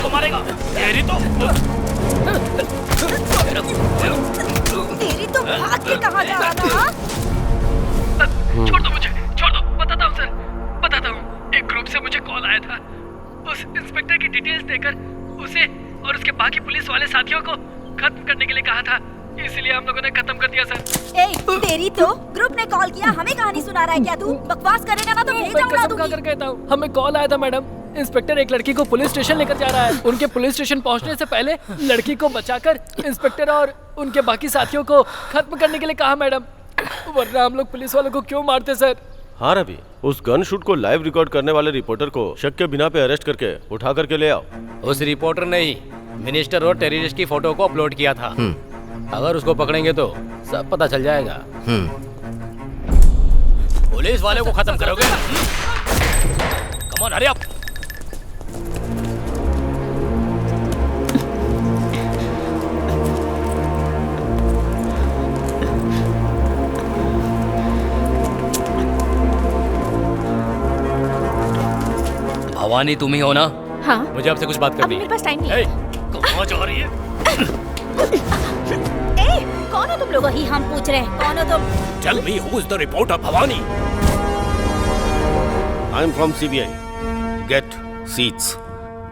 को मारेगा। तेरी तो भाग के कहाँ जा रहा था? छोड़ दो मुझे, छोड़ दो। बताता हूँ सर, बताता हूँ। एक ग्रुप से मुझे कॉल आया था। उस इंस्पेक्टर की डिटेल्स देकर उसे और उसके बाकी पुलिस वाले साथियों को खत्म करने के लिए कहा था, इसलिए हम लोगों ने खत्म कर दिया सर। ए, तेरी तो ग्रुप ने कॉल किया, हमें कहानी सुना रहा है क्या तू? बकवास करेगा ना तो भेजा उड़ा दूंगी। कर कहता हूँ, हमें कॉल आया था मैडम। इंस्पेक्टर एक लड़की को पुलिस स्टेशन लेकर जा रहा है। उनके पुलिस स्टेशन पहुंचने से पहले लड़की को बचाकर इंस्पेक्टर और उनके बाकी साथियों को खत्म करने के लिए कहा मैडम, वरना हम लोग पुलिस वालों को क्यों मारते सर? हाँ रवि, उस गन शूट को लाइव रिकॉर्ड करने वाले रिपोर्टर को शक के बिना पे अरेस्ट करके उठा करके ले आओ। उस रिपोर्टर ने ही मिनिस्टर और टेररिस्ट की फोटो को अपलोड किया था। अगर उसको पकड़ेंगे तो सब पता चल जाएगा। पुलिस वाले को खत्म करोगे? Come on, hurry up. Bhavani तुम ही हो ना? हाँ। मुझे आपसे कुछ बात करनी है। मेरे पास टाइम नहीं है। कहाँ जा रही है? कौन हो तुम लोग? ही हम पूछ रहे हैं, कौन हो तुम? Tell me who is the reporter, Bhavani? I'm from CBI. Get seats.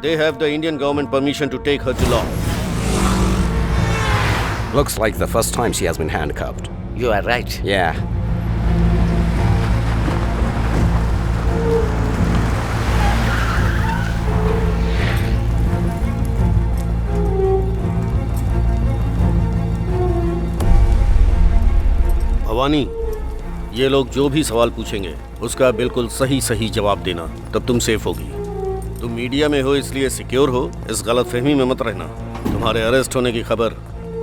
They have the Indian government permission to take her to law. Looks like the first time she has been handcuffed. You are right. Yeah. Bhavani, ये लोग जो भी सवाल पूछेंगे उसका बिल्कुल सही सही जवाब देना, तब तुम सेफ होगी। तुम मीडिया में हो इसलिए सिक्योर हो, इस गलतफहमी में मत रहना। तुम्हारे अरेस्ट होने की खबर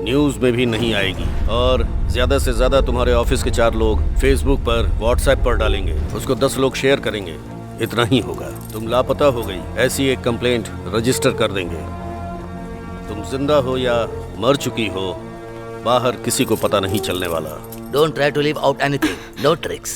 न्यूज़ में भी नहीं आएगी और ज़्यादा से ज़्यादा तुम्हारे ऑफिस के 4 लोग फेसबुक पर, व्हाट्सएप पर डालेंगे, उसको 10 लोग शेयर करेंगे, इतना ही होगा। तुम लापता हो गई ऐसी एक कंप्लेंट रजिस्टर कर देंगे। तुम जिंदा हो या मर चुकी हो, बाहर किसी को पता नहीं चलने वाला। Don't try to leave out anything. No tricks.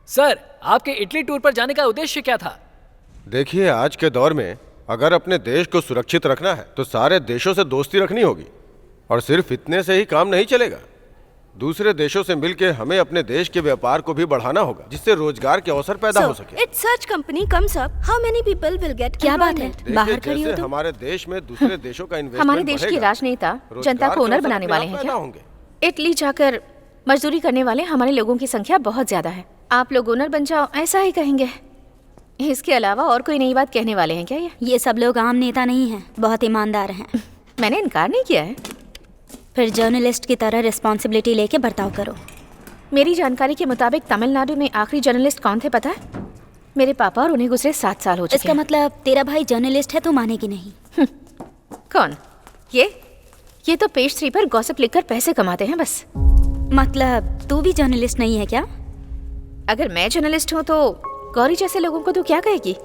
Sir, आपके इटली टूर पर जाने का उद्देश्य क्या था? देखिए, आज के दौर में अगर अपने देश को सुरक्षित रखना है तो सारे देशों से दोस्ती रखनी होगी, और सिर्फ इतने से ही काम नहीं चलेगा। दूसरे देशों से मिलकर हमें अपने देश के व्यापार को भी बढ़ाना होगा, जिससे रोजगार के अवसर पैदा हो सके। It's such company comes up. How many people will get? क्या बात है? बाहर खड़ी हो तुम? हमारे देश में दूसरे देशों का इन्वेस्टमेंट हमारे देश के राजनेता जनता को ओनर बनाने वाले हैं क्या? इटली जाकर मजदूरी करने वाले हमारे लोगों की संख्या बहुत ज्यादा है। आप लोग ओनर बन जाओ, ऐसा ही कहेंगे। इसके अलावा और कोई नई बात कहने वाले हैं क्या? ये सब लोग आम नेता नहीं हैं, बहुत ईमानदार हैं। मैंने इनकार नहीं किया है। फिर जर्नलिस्ट की तरह रिस्पॉन्सिबिलिटी लेके बर्ताव करो। मेरी जानकारी के मुताबिक तमिलनाडु में आखिरी जर्नलिस्ट कौन थे पता है? मेरे पापा, और उन्हें गुजरे 7 साल हो चुके हैं। इसका मतलब तेरा भाई जर्नलिस्ट है, तो मानेगी नहीं। कौन? ये तो पेज 3 पर गॉसिप लिखकर पैसे कमाते हैं बस। मतलब तू भी जर्नलिस्ट नहीं है क्या? अगर मैं जर्नलिस्ट हूँ तो गौरी जैसे लोगों को तू क्या कहेगी?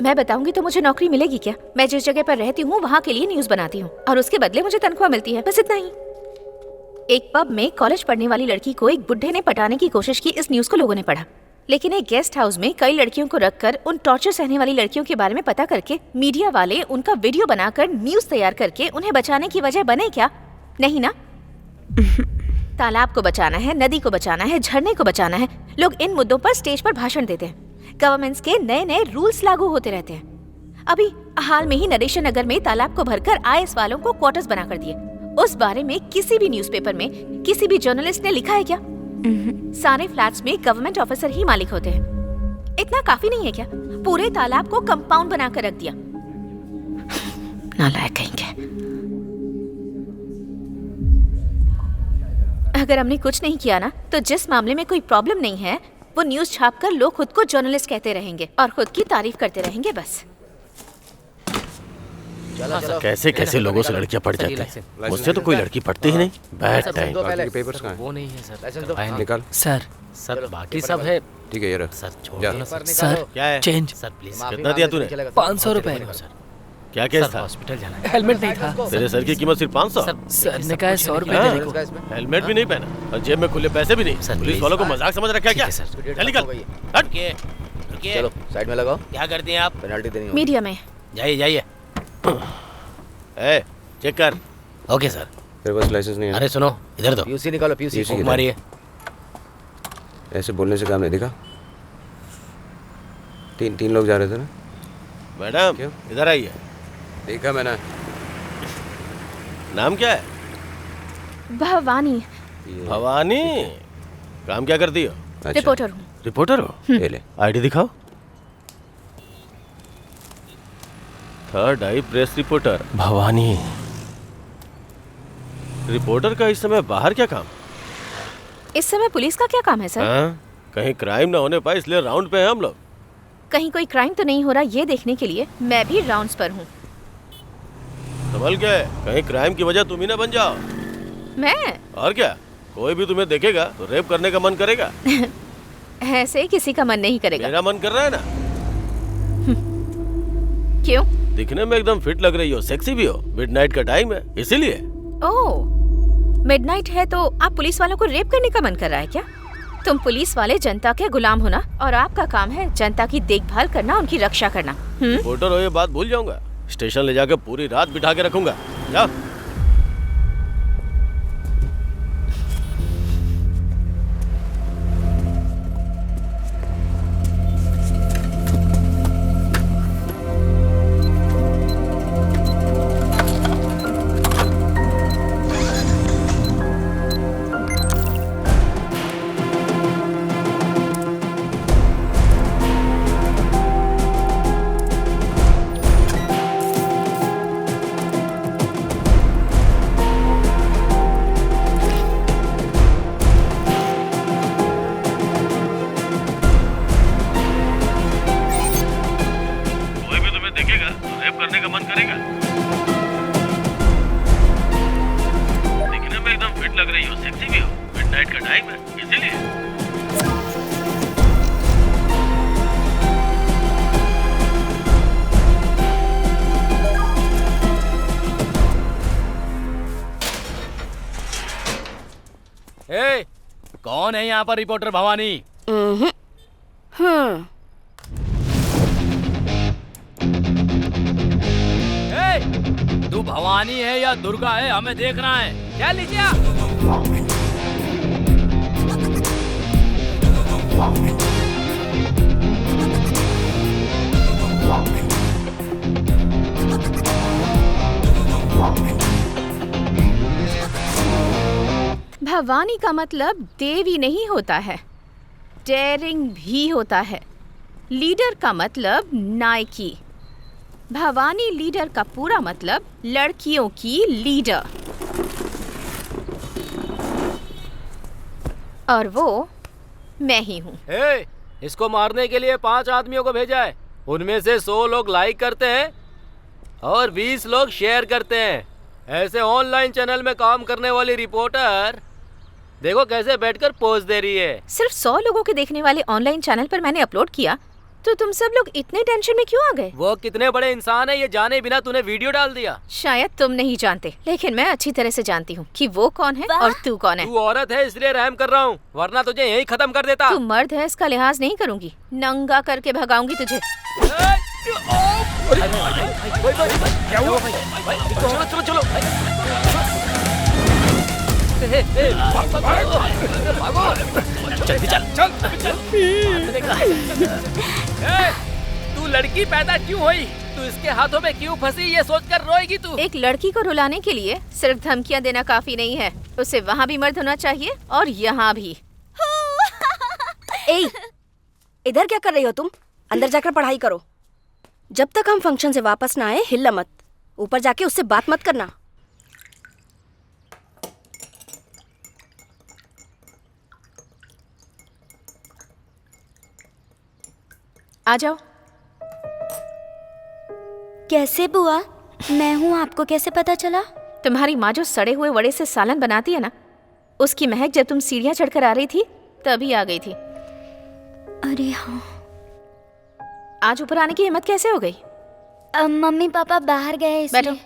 मैं बताऊंगी तो मुझे नौकरी मिलेगी क्या? मैं जिस जगह पर रहती हूँ वहाँ के लिए न्यूज़ बनाती हूँ और उसके बदले मुझे तनख्वाह मिलती है, बस इतना ही। एक पब में कॉलेज पढ़ने वाली लड़की को एक बुड्ढे ने पटाने की कोशिश की, इस न्यूज़ को लोगों ने पढ़ा। लेकिन एक गेस्ट हाउस में कई लड़कियों को रखकर उन टॉर्चर सहने वाली लड़कियों के बारे में पता करके मीडिया वाले उनका वीडियो बनाकर न्यूज़ तैयार करके उन्हें बचाने की वजह बने क्या? नहीं ना। तालाब को बचाना है, नदी को बचाना है, झरने को बचाना है। लोग इन मुद्दों पर स्टेज पर भाषण देते हैं। गवर्नमेंट्स के नए नए रूल्स लागू होते रहते हैं। अभी हाल में ही नरेशन नगर में तालाब को भरकर IAS वालों को क्वार्टर्स बना कर दिए। उस बारे में किसी भी न्यूज़पेपर में किसी भी जर्नलिस्ट ने लिखा है क्या? सारे फ्लैट्स में गवर्नमेंट ऑफिसर ही मालिक होते हैं। इतना काफी नहीं है क्या? पूरे तालाब को कंपाउंड बनाकर रख दिया। नालायक कहेंगे। अगर हमने कुछ नहीं किया ना, तो जिस मामले में कोई प्रॉब्लम नहीं है वो न्यूज़ छापकर लोग खुद को जर्नलिस्ट कहते रहेंगे और खुद की तारीफ करते रहेंगे बस। चलो चलो कैसे कैसे लोगों से लड़कियां पड़ जाती हैं। मुझसे तो कोई लड़की पड़ती ही नहीं। Bad time. बाकी के पेपर्स कहाँ हैं? वो नहीं है सर। लाइसेंस दो। फाइन निकाल। सर सर बाकी सब है। ठीक है, ये रख। सर छोड़ जा। दो ना सर। सर क्या है? चेंज सर प्लीज माफी कितना दिया मांगने से तूने? चलेगा। 500 रुपए। सर क्या केस सर था? हॉस्पिटल जाना है। हेलमेट नहीं था। तेरे सर की कीमत सिर्फ 500। सर ने कहा 100 रुपए हाँ। देने को। हेलमेट भी नहीं पहना और जेब में खुले पैसे भी नहीं। Sir, police please. वालों को मजाक समझ रखा है क्या? ठीक है, सर। चल निकल। हट। रुकिए चलो साइड में लगाओ, क्या करती हैं आप? पेनल्टी देनी होगी। मीडिया में। जाइए जाइए। ए, चेक कर। Okay sir. तेरे पास लाइसेंस नहीं है? अरे सुनो इधर दो। पीयूसी निकालो, पीयूसी। पीयूसी। फूंक मारिए। ऐसे बोलने से काम नहीं। दिखा, तीन लोग जा रहे थे ना? मैडम क्यों? इधर आइए। देखा मैंने। नाम क्या है? भवानी। भवानी। काम क्या करती हो? अच्छा, रिपोर्टर हूँ। रिपोर्टर हो? ये ले। आईडी दिखाओ। थर्ड आई प्रेस रिपोर्टर भवानी। रिपोर्टर का इस समय बाहर क्या काम? इस समय पुलिस का क्या काम है सर? हाँ? कहीं क्राइम ना होने पाए इसलिए राउंड पे हैं हम लोग। कहीं कोई क्राइम तो नहीं हो रहा ये देखने के लिए मैं भी राउंड्स पर हूँ। सवाल क्या है? कहीं क्राइम की वजह तुम ही ना बन जाओ। मैं और क्या, कोई भी तुम्हें देखेगा तो रेप करने का मन करेगा। ऐसे किसी का मन नहीं करेगा। मेरा मन कर रहा है ना। क्यों? दिखने में एकदम फिट लग रही हो, सेक्सी भी हो। मिडनाइट का टाइम है इसीलिए। ओह, मिडनाइट है तो आप पुलिस वालों को रेप करने का मन कर रहा है क्या? तुम पुलिस वाले जनता के गुलाम हो ना, और आपका काम है जनता की देखभाल करना, उनकी रक्षा करना। रिपोर्टर हो ये बात भूल जाऊंगा। स्टेशन ले जाकर पूरी रात बिठा के रखूंगा। जा। कोई भी तुम्हें देखेगा तो रेप करने का मन करेगा। दिखने में एकदम फिट लग रही हो, सेक्सी भी हो। मिडनाइट का टाइम है इसीलिए। ए, कौन है यहाँ पर रिपोर्टर भवानी? ए, तू भवानी है या दुर्गा है हमें देखना है। क्या लीजिए आप? भवानी का मतलब देवी नहीं होता है, डेयरिंग भी होता है। लीडर का मतलब नायकी। भवानी लीडर का पूरा मतलब लड़कियों की लीडर। और वो मैं ही हूँ। ए, इसको मारने के लिए 5 आदमियों को भेजा है। उनमें से 100 लोग लाइक करते हैं और 20 लोग शेयर करते हैं। ऐसे ऑनलाइन चैनल में काम करने वाली रिपोर्टर देखो कैसे बैठकर पोज दे रही है। सिर्फ 100 लोगों के देखने वाले ऑनलाइन चैनल पर मैंने अपलोड किया तो तुम सब लोग इतने टेंशन में क्यों आ गए? वो कितने बड़े इंसान है ये जाने बिना तूने वीडियो डाल दिया। शायद तुम नहीं जानते, लेकिन मैं अच्छी तरह से जानती हूँ कि वो कौन है और तू कौन है। तू औरत है इसलिए रहम कर रहा हूँ, वरना तुझे यही खत्म कर देता। तू मर्द है इसका लिहाज नहीं करूंगी, नंगा करके भगाऊंगी तुझे। चलो चलो चलो जल्दी चल चल। तू लड़की पैदा क्यों हुई? तू इसके हाथों में क्यों फंसी ये सोचकर रोएगी तू? एक लड़की को रुलाने के लिए सिर्फ धमकियां देना काफी नहीं है, उसे वहाँ भी मर्द होना चाहिए और यहाँ भी। ए, इधर क्या कर रही हो तुम? अंदर जाकर पढ़ाई करो। जब तक हम फंक्शन से वापस ना आए हिलना मत। ऊपर जाके उससे बात मत करना। आ जाओ। कैसे बुआ? मैं हूँ, आपको कैसे पता चला? तुम्हारी माँ जो सड़े हुए वड़े से सालन बनाती है ना, उसकी महक जब तुम सीढ़ियाँ चढ़कर आ रही थी तभी आ गई थी। अरे हाँ। आज ऊपर आने की हिम्मत कैसे हो गई? मम्मी पापा बाहर गए इसलिए। बैठो,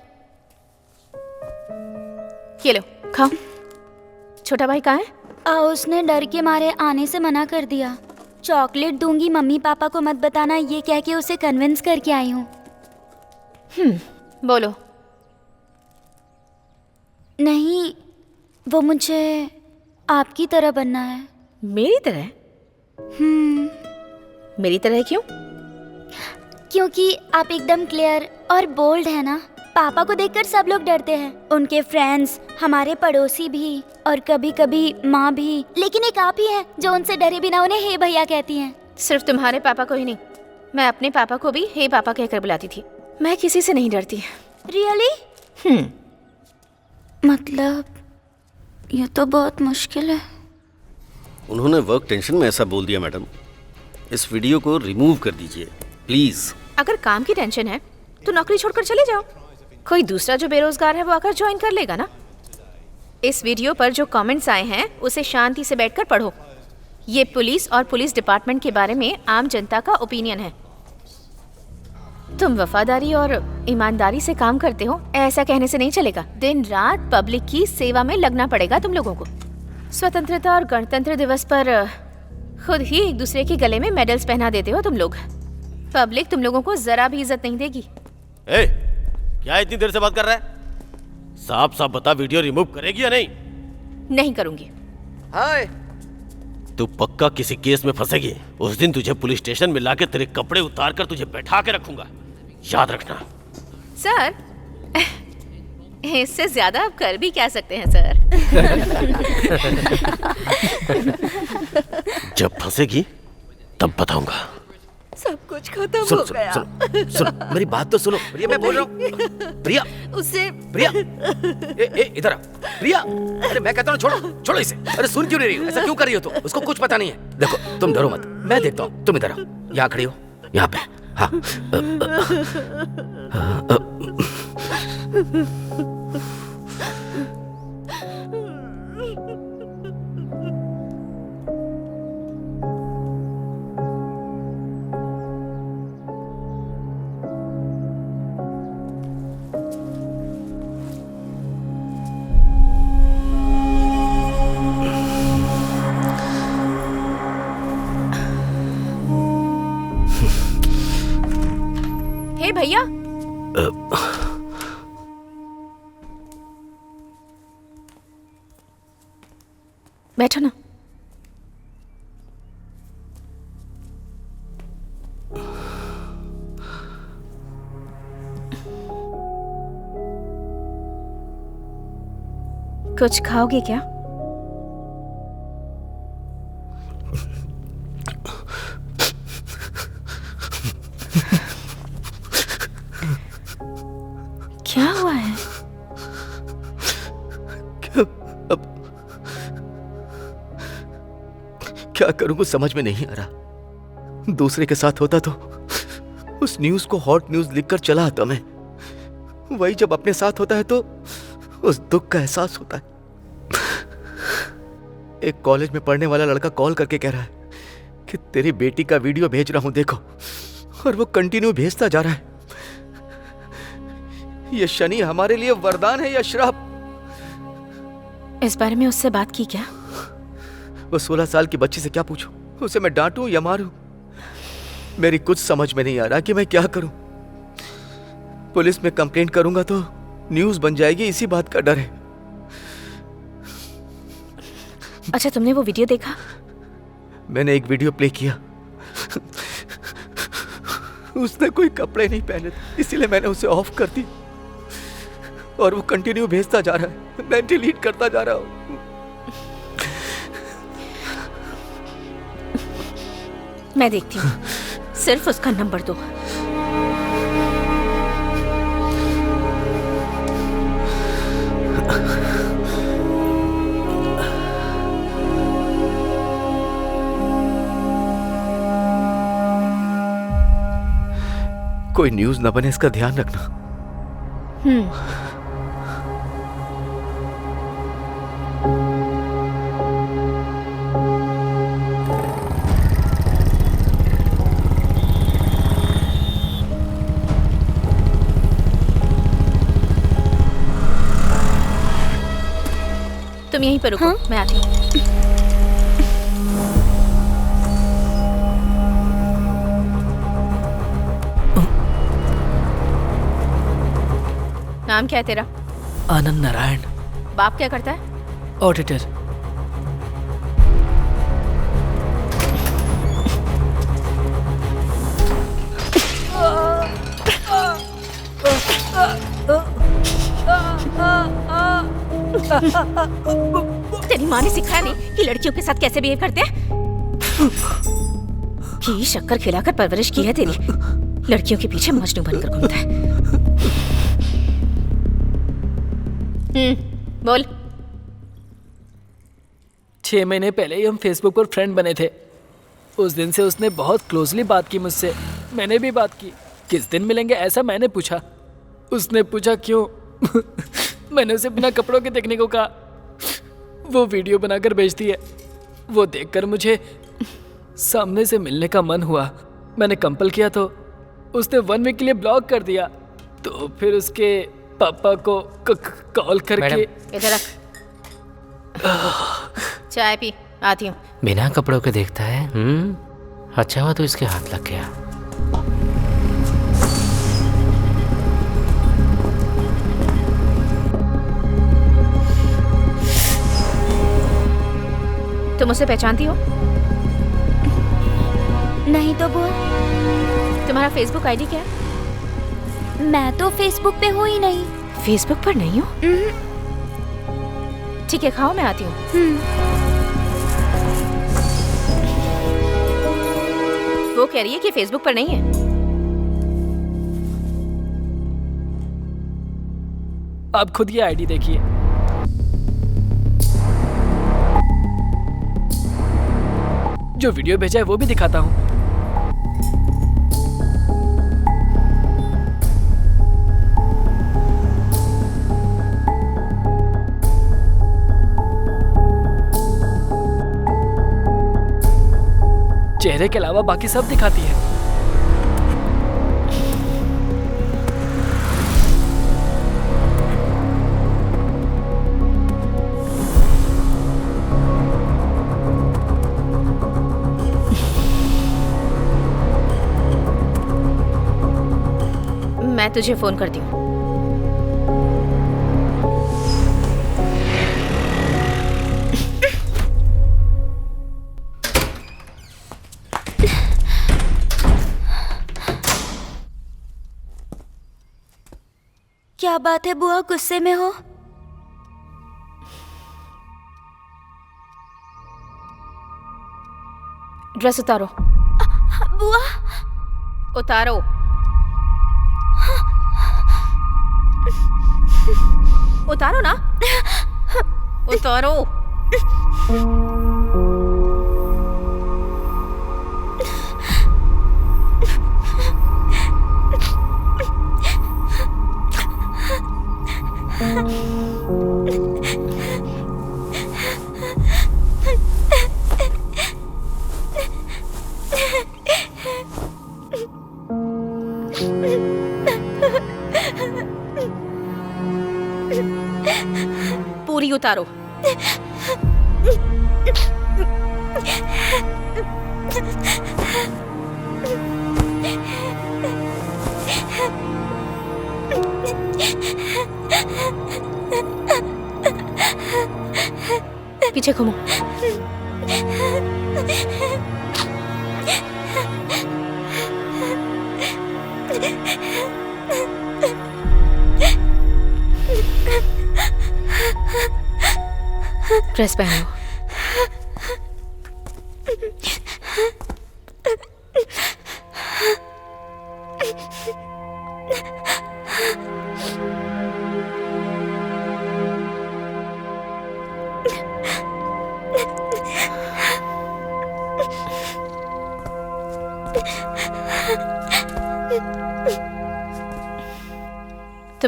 ये लो खाओ। छोटा भाई कहाँ है? उसने डर के मारे आने से मना कर दिया। चॉकलेट दूंगी, मम्मी पापा को मत बताना, ये कह के उसे कन्विंस करके आई हूँ। बोलो। नहीं, वो मुझे आपकी तरह बनना है। मेरी तरह? मेरी तरह क्यों? क्योंकि आप एकदम क्लियर और बोल्ड है ना। पापा को देखकर सब लोग डरते हैं, उनके फ्रेंड्स, हमारे पड़ोसी भी, और कभी कभी माँ भी। लेकिन एक आप ही हैं जो उनसे डरे बिना उन्हें हे भैया कहती हैं। सिर्फ तुम्हारे पापा को ही नहीं, मैं अपने पापा को भी हे पापा कहकर बुलाती थी। मैं किसी से नहीं डरती। रियली? मतलब ये तो बहुत मुश्किल है। उन्होंने वर्क टेंशन में ऐसा बोल दिया मैडम। इस वीडियो को रिमूव कर दीजिए प्लीज। अगर काम की टेंशन है तो नौकरी छोड़कर चले जाओ। कोई दूसरा जो बेरोजगार है वो आकर ज्वाइन कर लेगा ना। इस वीडियो पर जो कमेंट्स आए हैं उसे शांति से बैठकर पढ़ो। ये पुलिस और पुलिस डिपार्टमेंट के बारे में आम जनता का ओपिनियन है। तुम वफादारी और ईमानदारी से काम करते हो, ऐसा कहने से नहीं चलेगा। दिन रात पब्लिक की सेवा में लगना पड़ेगा तुम लोगों को। स्वतंत्रता और गणतंत्र दिवस पर खुद ही एक दूसरे के गले में मेडल्स पहना देते हो तुम लोग। पब्लिक तुम लोगों को जरा भी इज्जत नहीं देगी। क्या इतनी देर से बात कर रहा है? साफ साफ बता, वीडियो रिमूव करेगी या नहीं? नहीं करूंगी। हाय, तू पक्का किसी केस में फंसेगी। उस दिन तुझे पुलिस स्टेशन में लाके तेरे कपड़े उतार कर तुझे बैठा के रखूंगा, याद रखना। सर, इससे ज्यादा आप कर भी क्या सकते हैं सर। जब फंसेगी तब बताऊंगा। सब कुछ खत्म सुनो, हो सुनो, गया। सुनो, सुनो, मेरी बात तो सुनो। प्रिया, मैं बोल रहा हूँ। प्रिया, उसे प्रिया, इधर आ। प्रिया, अरे मैं कहता हूँ छोड़ो, छोड़ो इसे। अरे सुन क्यों नहीं रही हो? ऐसा क्यों कर रही हो तुम? उसको कुछ पता नहीं है। देखो, तुम डरो मत, मैं देखता हूँ। तुम इधर आओ, यहाँ खड़ी हो, यहाँ पे। हाँ। हे भैया, बैठो ना। कुछ खाओगे क्या? क्या हुआ है? क्या करूं कुछ समझ में नहीं आ रहा। दूसरे के साथ होता तो उस न्यूज को हॉट न्यूज लिखकर चला आता मैं। वही जब अपने साथ होता है तो उस दुख का एहसास होता है। एक कॉलेज में पढ़ने वाला लड़का कॉल करके कह रहा है कि तेरी बेटी का वीडियो भेज रहा हूं देखो, और वो कंटिन्यू भेजता जा रहा है। ये शनि हमारे लिए वरदान है या श्राप? इस बारे में उससे बात की क्या? वो 16 साल की बच्ची से क्या पूछूं? उसे मैं डांटूं या मारूं? मेरी कुछ समझ में नहीं आ रहा कि मैं क्या करूं। पुलिस में कंप्लेंट करूंगा तो न्यूज़ बन जाएगी, इसी बात का डर है। अच्छा, तुमने वो वीडियो देखा? मैंने एक वीडियो प्ले किया। उसने कोई कपड़े नहीं पहने थे, इसीलिए मैंने उसे ऑफ कर दी, और वो कंटिन्यू भेजता जा रहा है। मैं डिलीट करता जा रहा हूं। मैं देखती हूँ, सिर्फ उसका नंबर दो। कोई न्यूज न बने इसका ध्यान रखना। तुम यहीं पर रुको, मैं आती हूँ। नाम क्या है तेरा? आनंद नारायण। बाप क्या करता है? ऑडिटर। तेरी माँ ने सिखाया नहीं कि लड़कियों के साथ कैसे बिहेव करते हैं? घी शक्कर खिलाकर परवरिश की है तेरी। लड़कियों के पीछे मजनू बनकर घूमता है। बोल। 6 महीने पहले ही हम फेसबुक पर फ्रेंड बने थे। उस दिन से उसने बहुत क्लोजली बात की मुझसे। मैंने भी बात की। किस दिन मिलेंगे ऐसा मैंने पूछा। उसने पूछा क्यों? मैंने उसे बिना कपड़ों के देखने को कहा। वो वीडियो बनाकर भेजती है। वो देखकर मुझे सामने से मिलने का मन हुआ। मैंने कंपल किया तो उसने 1 वीक के लिए ब्लॉक कर दिया। तो फिर उसके पापा को कॉल करके। इधर रख। चाय पी, आती हूँ। बिना कपड़ों के देखता है। अच्छा हुआ तो इसके हाथ लग गया। तुम उसे पहचानती हो? नहीं तो बुआ। तुम्हारा फेसबुक आईडी क्या है? मैं तो फेसबुक पे हूँ ही नहीं। फेसबुक पर नहीं हो? ठीक है, खाओ, मैं आती हूँ। वो कह रही है कि फेसबुक पर नहीं है। आप खुद ये आईडी देखिए। जो वीडियो भेजा है वो भी दिखाता हूँ। चेहरे के अलावा बाकी सब दिखाती है। मैं तुझे फोन करती हूँ। क्या बात है बुआ, गुस्से में हो? ड्रेस उतारो। बुआ उतारो। उतारो ना। उतारो। पूरी उतारो। पीछे घूमो। ड्रेस पहनो।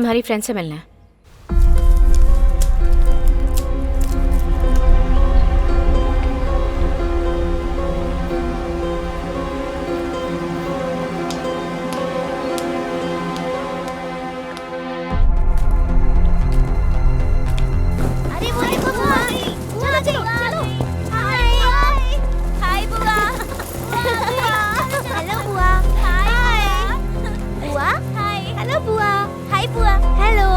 तुम्हारी फ्रेंड से मिलना है। अरे वो देखो बुआ, चलो चलो चलो। हाय हाय बुआ। हेलो बुआ। हाय बुआ। हाय हेलो बुआ। हाय बुआ। हेलो।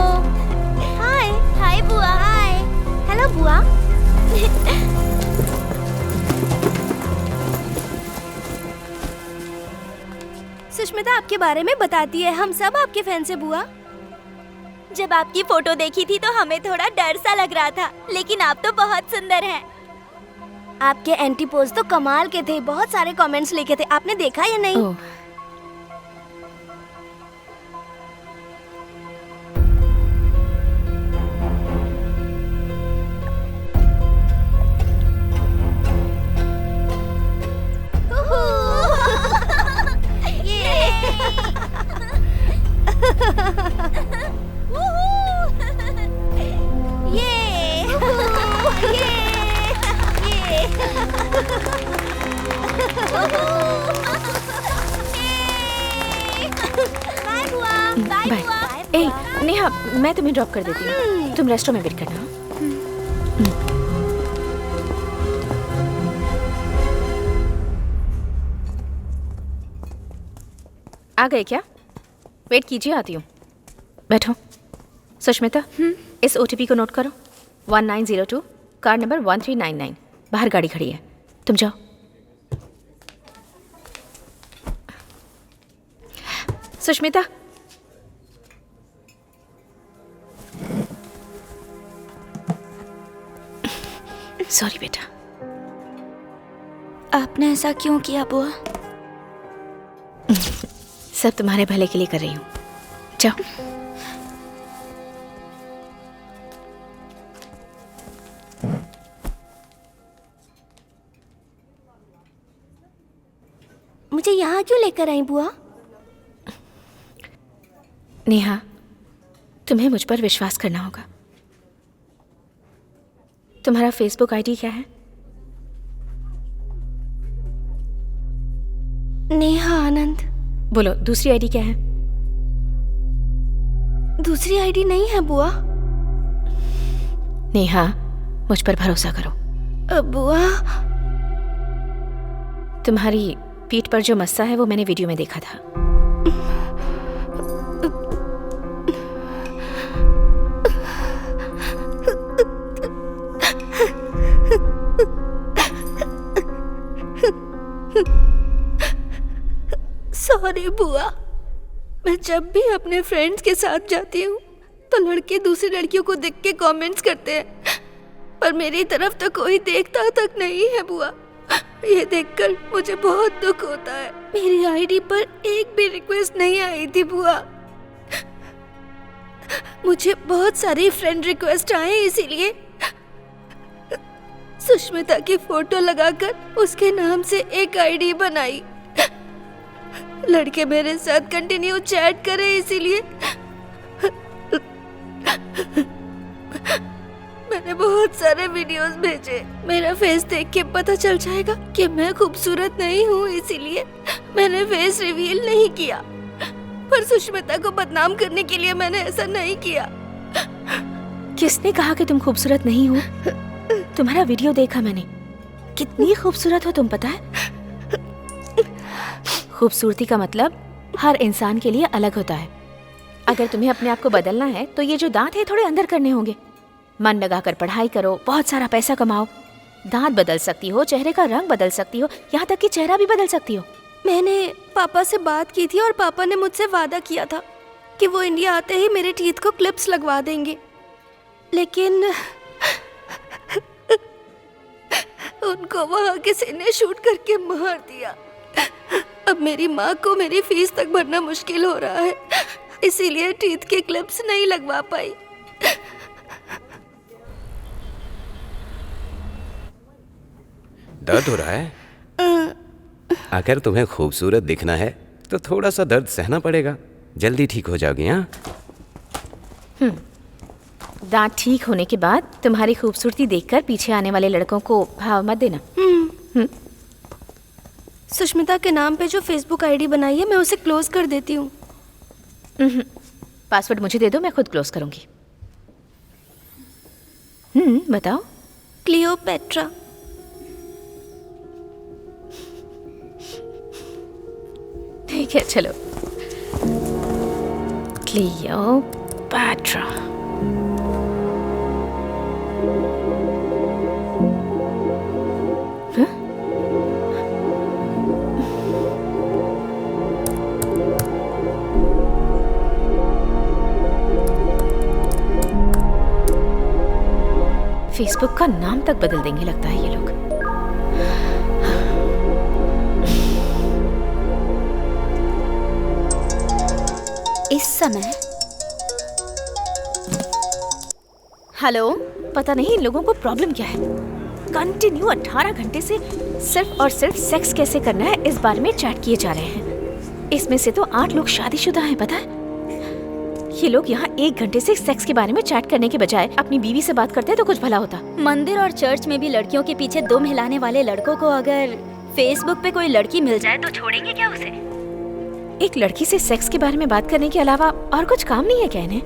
हाय हाय बुआ। हाय हेलो बुआ। सुष्मिता आपके बारे में बताती है, हम सब आपके फैन से बुआ। जब आपकी फोटो देखी थी तो हमें थोड़ा डर सा लग रहा था, लेकिन आप तो बहुत सुंदर हैं। आपके एंटी पोज तो कमाल के थे, बहुत सारे कमेंट्स लिखे थे, आपने देखा या नहीं? ओह, बाय। ए नेहा, मैं तुम्हें ड्रॉप कर देती हूँ, तुम रेस्टोरेंट में वेट करना। आ गए क्या? वेट कीजिए, आती हूँ। बैठो। सुष्मिता, इस OTP को नोट करो। 1902, कार नंबर 1399। बाहर गाड़ी खड़ी है, तुम जाओ। सुष्मिता, सॉरी बेटा। आपने ऐसा क्यों किया बुआ? सब तुम्हारे भले के लिए कर रही हूँ, जाओ। मुझे यहाँ क्यों लेकर आई बुआ? नेहा, तुम्हें मुझ पर विश्वास करना होगा। तुम्हारा फेसबुक आईडी क्या है? नेहा आनंद। बोलो, दूसरी आईडी क्या है? दूसरी आईडी नहीं है बुआ। नेहा, मुझ पर भरोसा करो। बुआ, तुम्हारी पीठ पर जो मस्सा है वो मैंने वीडियो में देखा था। सॉरी बुआ। मैं जब भी अपने फ्रेंड्स के साथ जाती हूँ तो लड़के दूसरी लड़कियों को देख के कमेंट्स करते हैं, पर मेरी तरफ तो कोई देखता तक नहीं है बुआ। ये देखकर मुझे बहुत दुख होता है। मेरी आईडी पर एक भी रिक्वेस्ट नहीं आई थी बुआ। मुझे बहुत सारी फ्रेंड रिक्वेस्ट आए, इसीलिए सुष्मिता की फोटो लगाकर उसके नाम से एक आईडी बनाई। लड़के मेरे साथ कंटिन्यू चैट करे, इसीलिए मैंने बहुत सारे वीडियोस भेजे। मेरा फेस देख के पता चल जाएगा कि मैं खूबसूरत नहीं हूँ, इसीलिए मैंने फेस रिवील नहीं किया। पर सुष्मिता को बदनाम करने के लिए मैंने ऐसा नहीं किया। किसने कहा कि तुम खूबसूरत नहीं हो? तुम्हारा वीडियो देखा मैंने, कितनी खूबसूरत हो तुम, पता है? खूबसूरती का मतलब हर इंसान के लिए अलग होता है। अगर तुम्हें अपने आप को बदलना है तो ये जो दांत है थोड़े अंदर करने होंगे। मन लगाकर पढ़ाई करो, बहुत सारा पैसा कमाओ। दांत बदल सकती हो, चेहरे का रंग बदल सकती हो, यहाँ तक कि चेहरा भी बदल सकती हो। मैंने पापा से बात की थी और पापा ने मुझसे वादा किया था कि वो इंडिया आते ही मेरे टीथ को क्लिप्स लगवा देंगे, लेकिन उनको वहाँ किसी ने शूट करके मार दिया। अब मेरी माँ को मेरी फीस तक भरना मुश्किल हो रहा है, इसीलिए टीथ के क्लिप्स नहीं लगवा पाई। दर्द हो रहा है? अगर तुम्हें खूबसूरत दिखना है तो थोड़ा सा दर्द सहना पड़ेगा, जल्दी ठीक हो जाओगी। हाँ, दांत ठीक होने के बाद तुम्हारी खूबसूरती देखकर पीछे आने वाले लड़कों को भाव मत देना। सुष्मिता के नाम पे जो फेसबुक आईडी बनाई है मैं उसे क्लोज कर देती हूँ। पासवर्ड मुझे दे दो, मैं खुद क्लोज करूंगी। बताओ। क्लियोपेट्रा। ठीक है चलो। क्लियोपेट्रा। फेसबुक का नाम तक बदल देंगे लगता है ये लोग। इस समय हेलो, पता नहीं इन लोगों को प्रॉब्लम क्या है। कंटिन्यू 18 घंटे से सिर्फ और सिर्फ सेक्स कैसे करना है इस बारे में चैट किए जा रहे हैं। इसमें से तो 8 लोग शादीशुदा हैं, पता है। ये लोग यहाँ 1 घंटे से सेक्स के बारे में चैट करने के बजाय अपनी बीवी से बात करते तो कुछ भला होता। मंदिर और चर्च में भी लड़कियों के पीछे दुम हिलाने वाले लड़कों को अगर फेसबुक पे कोई लड़की मिल जाए तो छोड़ेंगे क्या उसे? एक लड़की से सेक्स के बारे में बात करने के अलावा और कुछ काम नहीं है क्या इन्हें?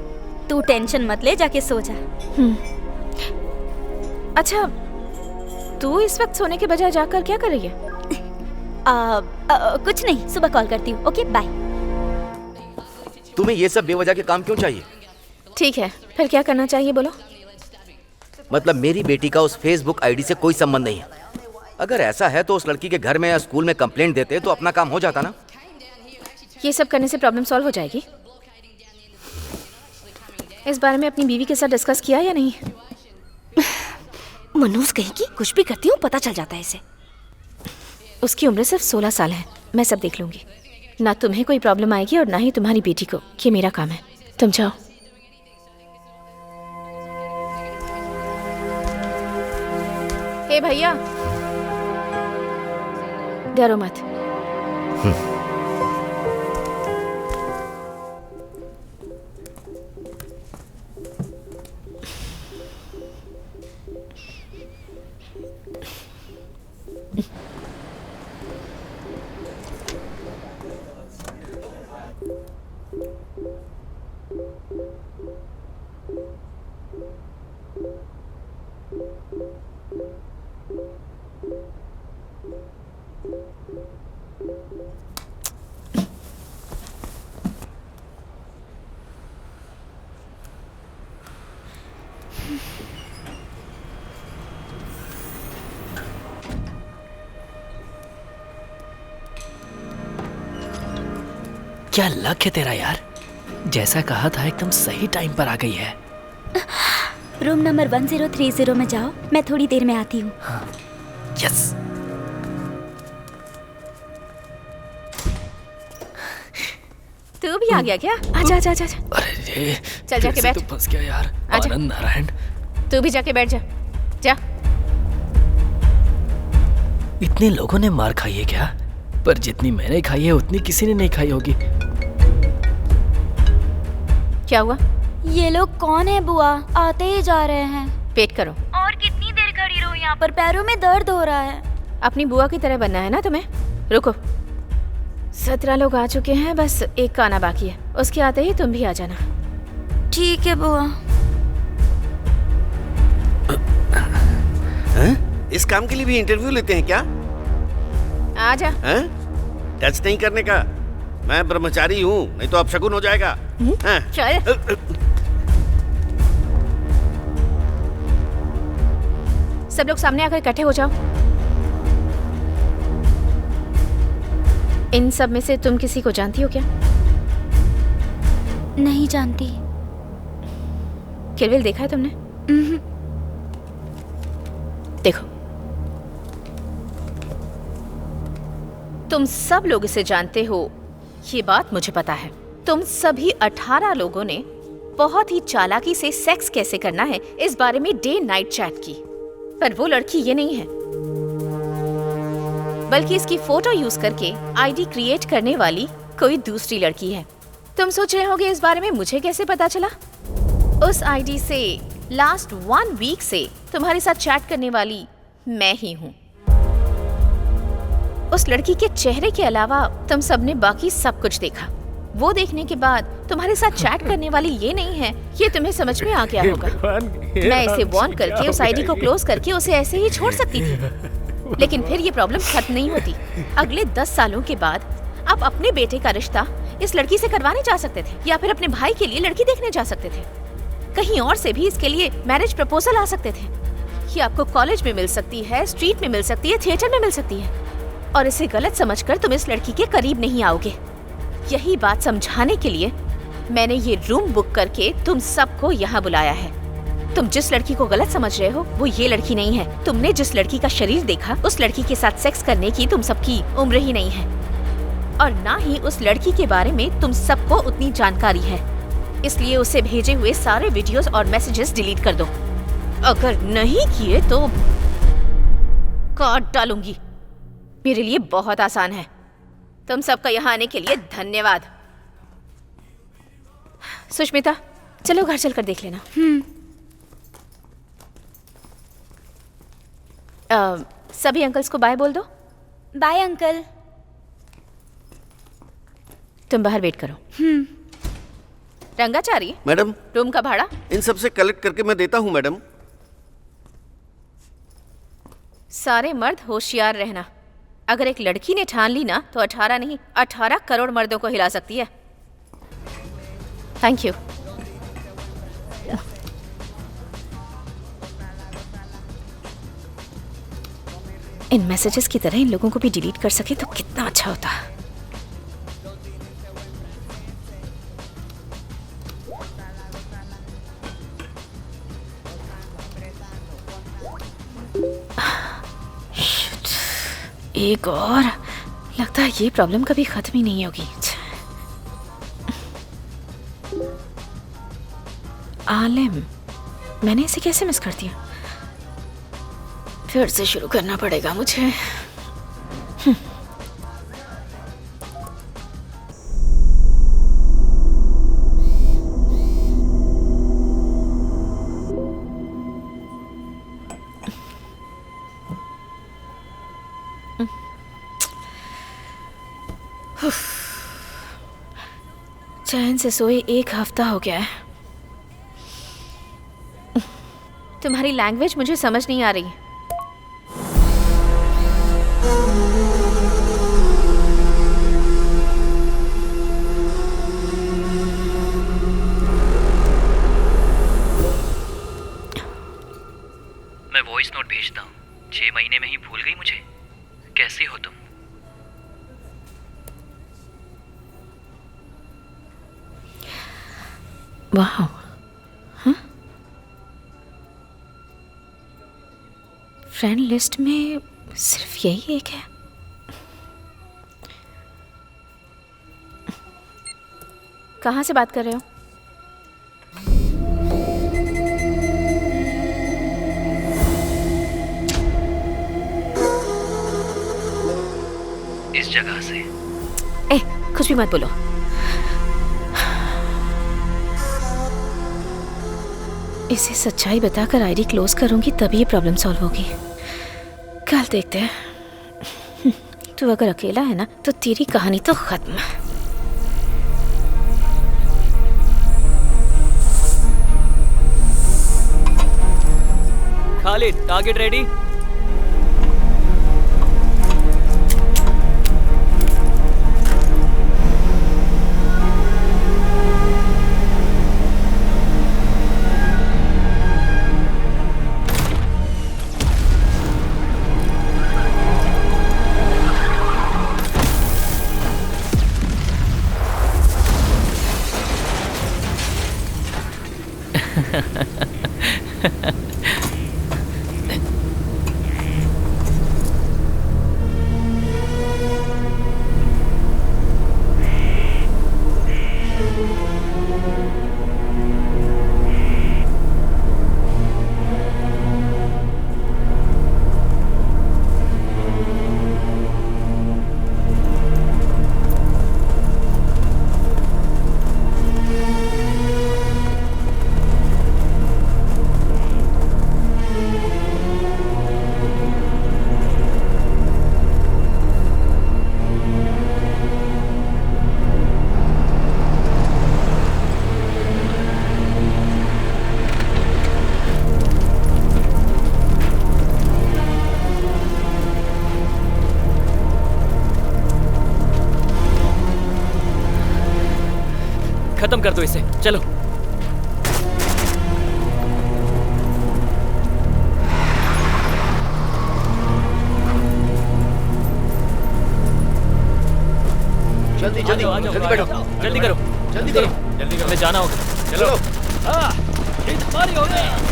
तू टेंशन मत ले, जाके सो जा। अच्छा, तू इस वक्त सोने के बजाय जाकर क्या कर रही है? कुछ नहीं, सुबह कॉल करती हूँ। Okay bye. तुम्हें ये सब बेवजह के काम क्यों चाहिए? ठीक है, फिर क्या करना चाहिए बोलो? मतलब मेरी बेटी का उस फेसबुक आईडी से कोई संबंध नहीं है। अगर ऐसा है तो उस लड़की के घर में या स्कूल में कंप्लेंट देते तो अपना काम हो जाता ना। ये सब करने से प्रॉब्लम सॉल्व हो जाएगी? इस बारे में अपनी बीवी के साथ डिस्कस किया या नहीं? मनोज कहेगी कुछ भी करती हूँ पता चल जाता है इसे। उसकी उम्र सिर्फ 16 साल है, मैं सब देख लूंगी। ना तुम्हें कोई प्रॉब्लम आएगी और ना ही तुम्हारी बेटी को। ये मेरा काम है, तुम जाओ। हे भैया, डरो मत। क्या लक है तेरा यार, जैसा कहा था एकदम सही टाइम पर आ गई है। रूम नंबर 1030 में जाओ, मैं थोड़ी देर में आती हूँ। यस। तू भी आ गया क्या? आजा आजा आजा। अरे चल जाके बैठ। तो फंस गया यार। आजा। आनंद नारायण। तू भी जाके बैठ जा। जा। इतने लोगों ने मार खाई है क्या? पर जितनी मैंने खाई है उतनी किसी ने नहीं खाई होगी। क्या हुआ? ये लोग कौन है बुआ? आते ही जा रहे हैं। वेट करो। और कितनी देर खड़ी रहूं यहाँ पर? पैरों में दर्द हो रहा है। अपनी बुआ की तरह बनना है ना तुम्हें? रुको, 17 लोग आ चुके हैं, बस एक का आना बाकी है। उसके आते ही तुम भी आ जाना। ठीक है बुआ। इस काम के लिए भी इंटरव्यू लेते हैं क्या? आजा। टच नहीं करने का। मैं ब्रह्मचारी हूँ, नहीं तो अपशगुन हो जाएगा। चल। सब लोग सामने आकर इकट्ठे हो जाओ। इन सब में से तुम किसी को जानती हो क्या? नहीं जानती। किल बिल देखा है तुमने? देखो, तुम सब लोग इसे जानते हो, ये बात मुझे पता है। तुम सभी 18 लोगों ने बहुत ही चालाकी से सेक्स कैसे करना है इस बारे में डे नाइट चैट की। पर वो लड़की ये नहीं है, बल्कि इसकी फोटो यूज करके आईडी क्रिएट करने वाली कोई दूसरी लड़की है। तुम सोच रहे होगे इस बारे में मुझे कैसे पता चला? उस आईडी से लास्ट 1 वीक से तुम्हारे साथ चैट करने वाली मैं ही हूँ। उस लड़की के चेहरे के अलावा तुम सबने बाकी सब कुछ देखा। वो देखने के बाद तुम्हारे साथ चैट करने वाली ये नहीं है, ये तुम्हें समझ में आ गया होगा। मैं इसे वॉर्न करके उस आईडी को क्लोज करके उसे ऐसे ही छोड़ सकती थी, लेकिन फिर ये प्रॉब्लम खत्म नहीं होती। अगले 10 सालों के बाद आप अपने बेटे का रिश्ता इस लड़की से करवाने जा सकते थे, या फिर अपने भाई के लिए लड़की देखने जा सकते थे। कहीं और से भी इसके लिए मैरिज प्रपोजल आ सकते थे। ये आपको कॉलेज में मिल सकती है, स्ट्रीट में मिल सकती है, थिएटर में मिल सकती है, और इसे गलत समझकर तुम इस लड़की के करीब नहीं आओगे। यही बात समझाने के लिए मैंने ये रूम बुक करके तुम सबको यहाँ बुलाया है। तुम जिस लड़की को गलत समझ रहे हो वो ये लड़की नहीं है। तुमने जिस लड़की का शरीर देखा उस लड़की के साथ सेक्स करने की तुम सबकी उम्र ही नहीं है, और ना ही उस लड़की के बारे में तुम सबको उतनी जानकारी है। इसलिए उसे भेजे हुए सारे वीडियोस और मैसेजेस डिलीट कर दो। अगर नहीं किए तो काट डालूंगी। मेरे लिए बहुत आसान है। तुम सबका यहाँ आने के लिए धन्यवाद। सुष्मिता, चलो घर चलकर देख लेना। सभी अंकल्स को बाय बोल दो। Bye uncle. तुम बाहर वेट करो। रंगाचारी, मैडम, रूम का भाड़ा इन सब से कलेक्ट करके मैं देता हूँ मैडम। सारे मर्द होशियार रहना। अगर एक लड़की ने ठान ली ना तो 18 नहीं 18 करोड़ मर्दों को हिला सकती है। Thank you. इन मैसेजेस की तरह इन लोगों को भी डिलीट कर सके तो कितना अच्छा होता। एक और, लगता है ये प्रॉब्लम कभी खत्म ही नहीं होगी। आलिम, मैंने इसे कैसे मिस कर दिया? फिर से शुरू करना पड़ेगा मुझे। चैन से सोए 1 हफ्ता हो गया है। तुम्हारी लैंग्वेज मुझे समझ नहीं आ रही। मैं वॉइस नोट भेजता हूँ। 6 महीने में ही भूल गई मुझे? कैसी हो तुम? वाह, हाँ? फ्रेंड लिस्ट में सिर्फ यही एक है। कहाँ से बात कर रहे हो? इस जगह से। कुछ भी मत बोलो। इसे सच्चाई बताकर आईडी क्लोज करूंगी तभी ये प्रॉब्लम सॉल्व होगी। कल देखते हैं। तू अगर अकेला है ना तो तेरी कहानी तो खत्म। Khalid, target ready? कर दो इसे, चलो। जल्दी जल्दी जल्दी बैठो, जल्दी करो, जल्दी करो, जल्दी हमें जाना होगा। चलो। हाँ, ये तुम्हारी हो गई।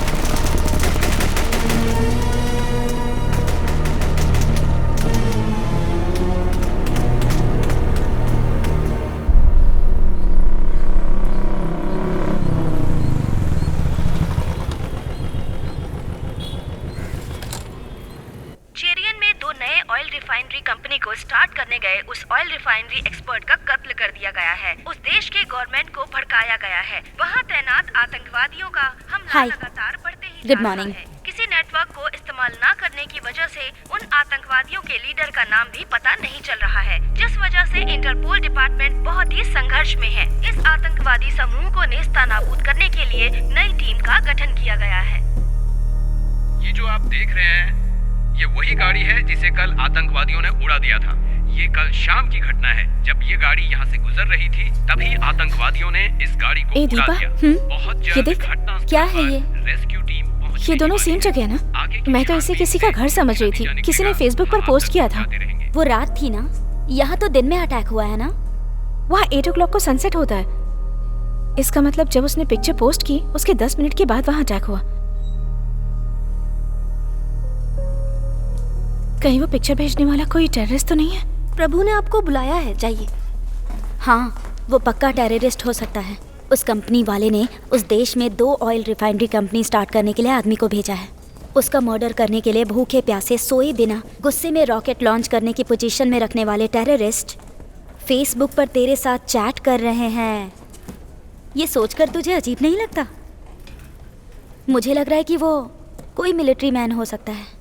चेरियन में 2 नए ऑयल रिफाइनरी कंपनी को स्टार्ट करने गए उस ऑयल रिफाइनरी एक्सपर्ट का कत्ल कर दिया गया है। उस देश के गवर्नमेंट को भड़काया गया है। वहां तैनात आतंकवादियों का हमला लगातार बढ़ते ही जा रहा है। किसी नेटवर्क को इस्तेमाल न करने की वजह से उन आतंकवादियों के लीडर का नाम भी पता नहीं चल रहा है, जिस वजह से इंटरपोल डिपार्टमेंट बहुत ही संघर्ष में है। इस आतंकवादी समूह को नेस्तनाबूद करने के लिए नई टीम का गठन किया गया है। ये जो आप देख रहे हैं, ये वही गाड़ी है जिसे कल आतंकवादियों ने उड़ा दिया था। ये कल शाम की घटना है। जब ये गाड़ी यहाँ से गुजर रही थी, तभी आतंकवादियों ने इस गाड़ी को उड़ा दिया। बहुत जल्द घटनास्थल क्या है ये? रेस्क्यू टीम पहुंचने ये दोनों सेम जगह है ना? मैं तो इसे किसी का घर समझ रही थी। किसी ने फेसबुक पर पोस्ट किया था। वो रात थी ना, यहाँ तो दिन में अटैक हुआ है ना। वहाँ 8 o'clock को सनसेट होता है। इसका मतलब जब उसने पिक्चर पोस्ट की उसके 10 मिनट के बाद वहाँ अटैक हुआ। कहीं वो पिक्चर भेजने वाला कोई टेररिस्ट तो नहीं है? प्रभु ने आपको बुलाया है, जाइए। हाँ, वो पक्का टेररिस्ट हो सकता है। उस कंपनी वाले ने उस देश में 2 ऑयल रिफाइनरी कंपनी स्टार्ट करने के लिए आदमी को भेजा है। उसका मर्डर करने के लिए भूखे प्यासे सोए बिना गुस्से में रॉकेट लॉन्च करने की पोजीशन में रखने वाले टेररिस्ट फेसबुक पर तेरे साथ चैट कर रहे हैं। ये सोचकर तुझे अजीब नहीं लगता? मुझे लग रहा है कि वो कोई मिलिट्री मैन हो सकता है।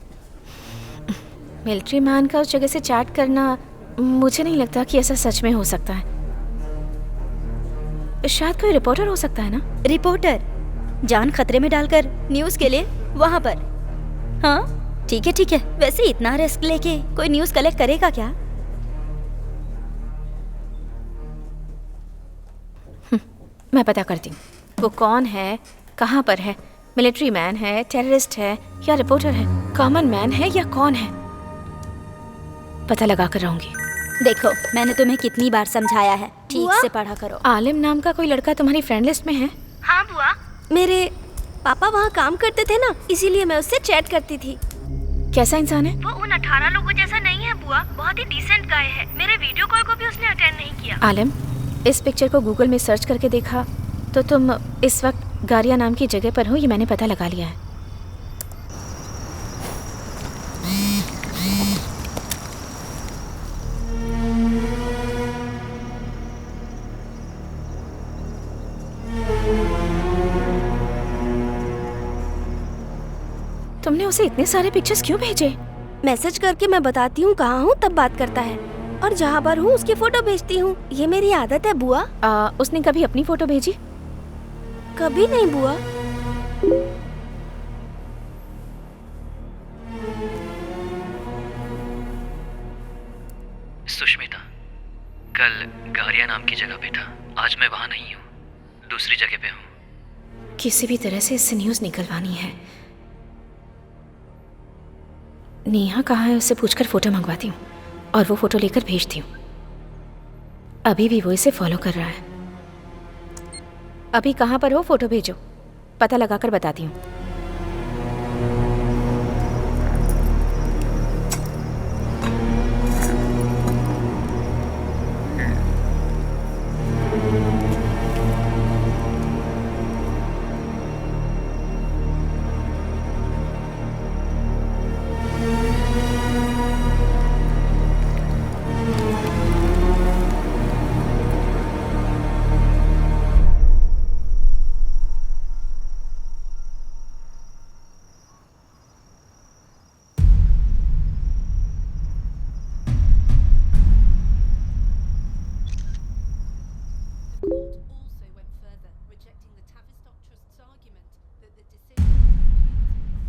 मिलिट्री मैन का उस जगह से चैट करना, मुझे नहीं लगता कि ऐसा सच में हो सकता है। शायद कोई रिपोर्टर हो सकता है ना? रिपोर्टर जान खतरे में डालकर न्यूज़ के लिए वहाँ पर? हाँ ठीक है। वैसे इतना रिस्क लेके कोई न्यूज़ कलेक्ट करेगा क्या? मैं पता करती हूँ वो कौन है, कहाँ पर है, मिलिट्री मैन है, टेररिस्ट है या रिपोर्टर है, कॉमन मैन है या कौन है, पता लगा कर रहूंगी। देखो, मैंने तुम्हें कितनी बार समझाया है, ठीक से पढ़ा करो। आलिम नाम का कोई लड़का तुम्हारी फ्रेंड लिस्ट में है? हाँ बुआ, मेरे पापा वहाँ काम करते थे ना, इसीलिए मैं उससे चैट करती थी। कैसा इंसान है? वो उन 18 लोगों जैसा नहीं है बुआ, बहुत ही डिसेंट गाय है। मेरे वीडियो कॉल को भी उसने अटेंड नहीं किया। आलिम, इस पिक्चर को गूगल में सर्च करके देखा तो तुम इस वक्त गारिया नाम की जगह पर हो, ये मैंने पता लगा लिया है। तुमने उसे इतने सारे पिक्चर्स क्यों भेजे? मैसेज करके मैं बताती हूँ कहाँ हूँ, तब बात करता है, और जहाँ पर हूँ उसकी फोटो भेजती हूँ। ये मेरी आदत है बुआ। उसने कभी अपनी फोटो भेजी? कभी नहीं बुआ। सुष्मिता, कल गारिया नाम की जगह पे था, आज मैं वहाँ नहीं हूँ, दूसरी जगह पे हूँ। किसी भी तरह से इससे न्यूज़ निकलवानी है। नेहा कहाँ है उससे पूछकर फोटो मंगवाती हूँ और वो फोटो लेकर भेजती हूँ। अभी भी वो इसे फॉलो कर रहा है। अभी कहाँ पर हो, फोटो भेजो, पता लगाकर बताती हूँ।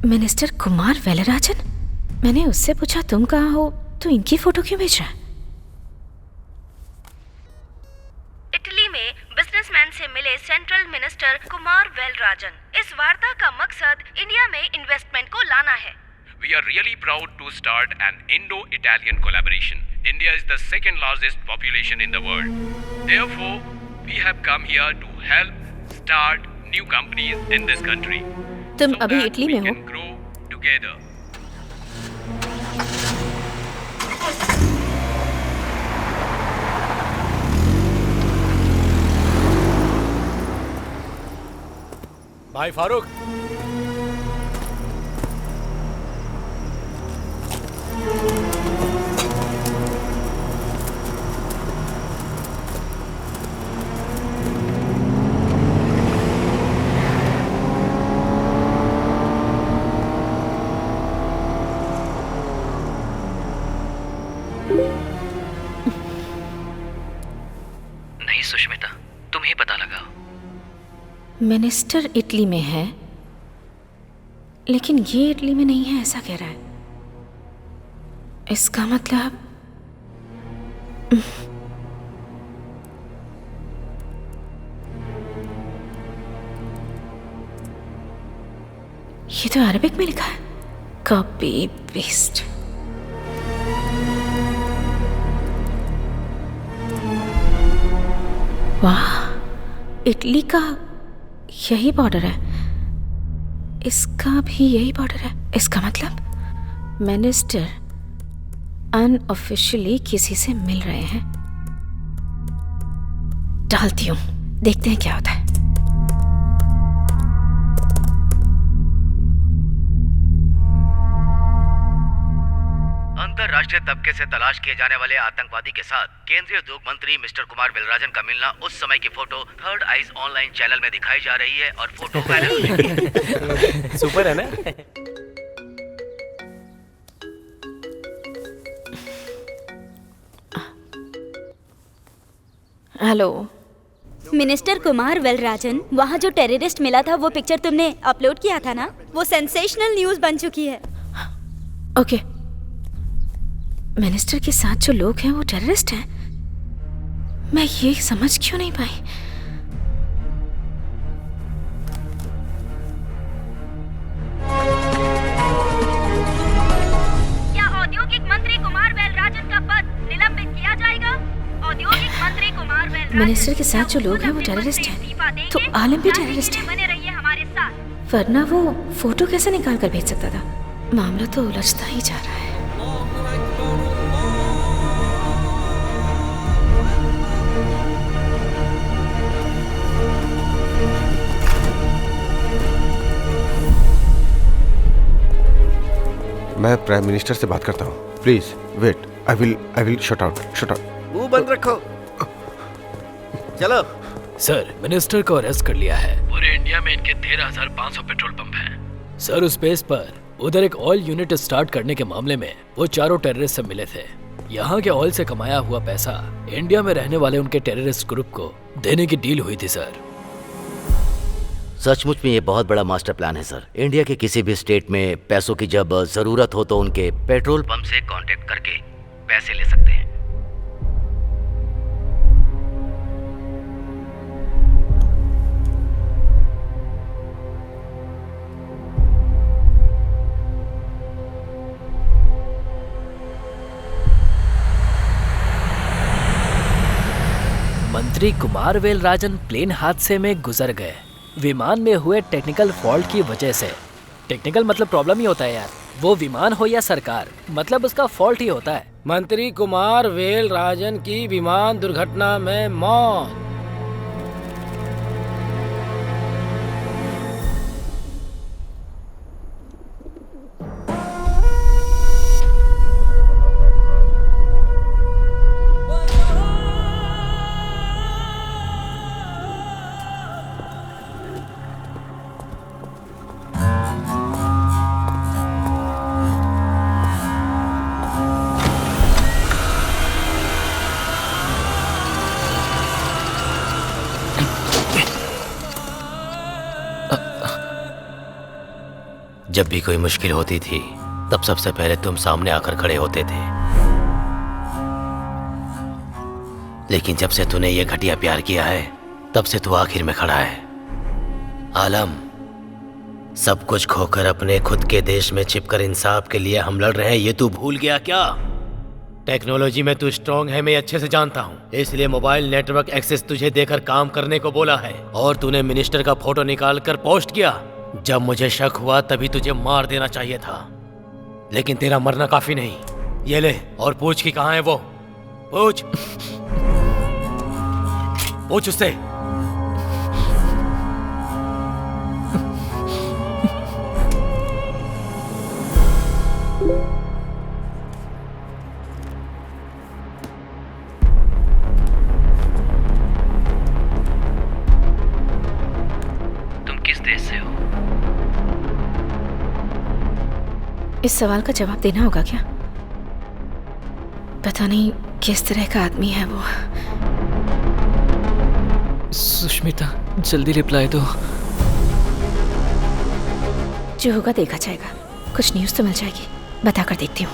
मिनिस्टर कुमार वेलराजन? मैंने उससे पूछा तुम कहाँ हो तो इनकी फोटो क्यों भेज रहा है? इटली में बिजनेसमैन से मिले सेंट्रल मिनिस्टर कुमार वेलराजन। इस वार्ता का मकसद इंडिया में इन्वेस्टमेंट को लाना है। We are really proud to start an Indo-Italian collaboration. India is the second largest population in the world. Therefore, we have come here to help start new companies in this country. तुम so अभी that Italy we में हो? can grow together. भाई फारूक, नहीं सुष्मिता, तुम ही पता लगाओ। Minister Italy में है, लेकिन ये इटली में नहीं है ऐसा कह रहा है। इसका मतलब ये तो अरबिक में लिखा है। Copy paste. वाह, इटली का यही बॉर्डर है, इसका भी यही बॉर्डर है। इसका मतलब मिनिस्टर अनऑफिशियली किसी से मिल रहे हैं। डालती हूँ, देखते हैं क्या होता है। अंतरराष्ट्रीय तबके से तलाश किए जाने वाले आतंकवादी के साथ केंद्रीय उद्योग मंत्री मिस्टर कुमार वेलराजन का मिलना, उस समय की photo third eyes online channel में दिखाई जा रही है और फोटो वायरल। सुपर है ना? हेलो मिनिस्टर कुमार वेलराजन, वहाँ जो टेररिस्ट मिला था वो पिक्चर तुमने अपलोड किया था ना, वो सेंसेशनल न्यूज़ बन चुकी है। ओके, मिनिस्टर के साथ जो लोग हैं वो टेररिस्ट हैं? मैं ये समझ क्यों नहीं पाई? क्या औद्योगिक मंत्री कुमार वेलराजन का पद निलंबित किया जाएगा? औद्योगिक मंत्री कुमार वेलराजन, मिनिस्टर के साथ जो लोग हैं वो टेररिस्ट हैं, तो आलम भी टेररिस्ट है, बने रहिए हमारे साथ। वरना वो फोटो कैसे निकाल कर भेज सकता था? मामला तो उलझता ही जा रहा है। मैं प्राइम मिनिस्टर से बात करता हूँ। Please wait, I will shut out. मुंह बंद रखो। चलो। सर, मिनिस्टर को अरेस्ट कर लिया है। पूरे इंडिया में इनके 13,500 पेट्रोल पंप हैं। सर, उस बेस पर उधर एक ऑयल यूनिट स्टार्ट करने के मामले में वो चारों टेररिस्ट से मिले थे। यहाँ के ऑयल से कमाया हुआ पैसा इंडिया में रहने वाले उनके टेररिस्ट ग्रुप को देने की डील हुई थी सर। सचमुच में ये बहुत बड़ा मास्टर प्लान है सर। इंडिया के किसी भी स्टेट में पैसों की जब जरूरत हो तो उनके पेट्रोल पंप से कांटेक्ट करके पैसे ले सकते हैं। मंत्री कुमार वेलराजन प्लेन हादसे में गुजर गए। विमान में हुए टेक्निकल फॉल्ट की वजह से। टेक्निकल मतलब प्रॉब्लम ही होता है यार, वो विमान हो या सरकार, मतलब उसका फॉल्ट ही होता है। मंत्री कुमार वेलराजन की विमान दुर्घटना में मौत। जब भी कोई मुश्किल होती थी तब सबसे पहले तुम सामने आकर खड़े होते थे, लेकिन जब से तूने ये घटिया प्यार किया है तब से तू आखिर में खड़ा है। आलम, सब कुछ खोकर अपने खुद के देश में छिपकर इंसाफ के लिए हम लड़ रहे हैं, ये तू भूल गया क्या? टेक्नोलॉजी में तू स्ट्रांग है, मैं अच्छे से जानता हूँ, इसलिए मोबाइल नेटवर्क एक्सेस तुझे देकर काम करने को बोला है। और तूने मिनिस्टर का फोटो निकाल कर पोस्ट किया। जब मुझे शक हुआ तभी तुझे मार देना चाहिए था, लेकिन तेरा मरना काफी नहीं। ये ले और पूछ कि कहाँ है वो। पूछ पूछ उससे। तुम किस देश से हो? इस सवाल का जवाब देना होगा क्या? पता नहीं किस तरह का आदमी है वो। सुष्मिता, जल्दी रिप्लाई दो। जो होगा देखा जाएगा। कुछ न्यूज़ तो मिल जाएगी, बताकर देखती हूँ।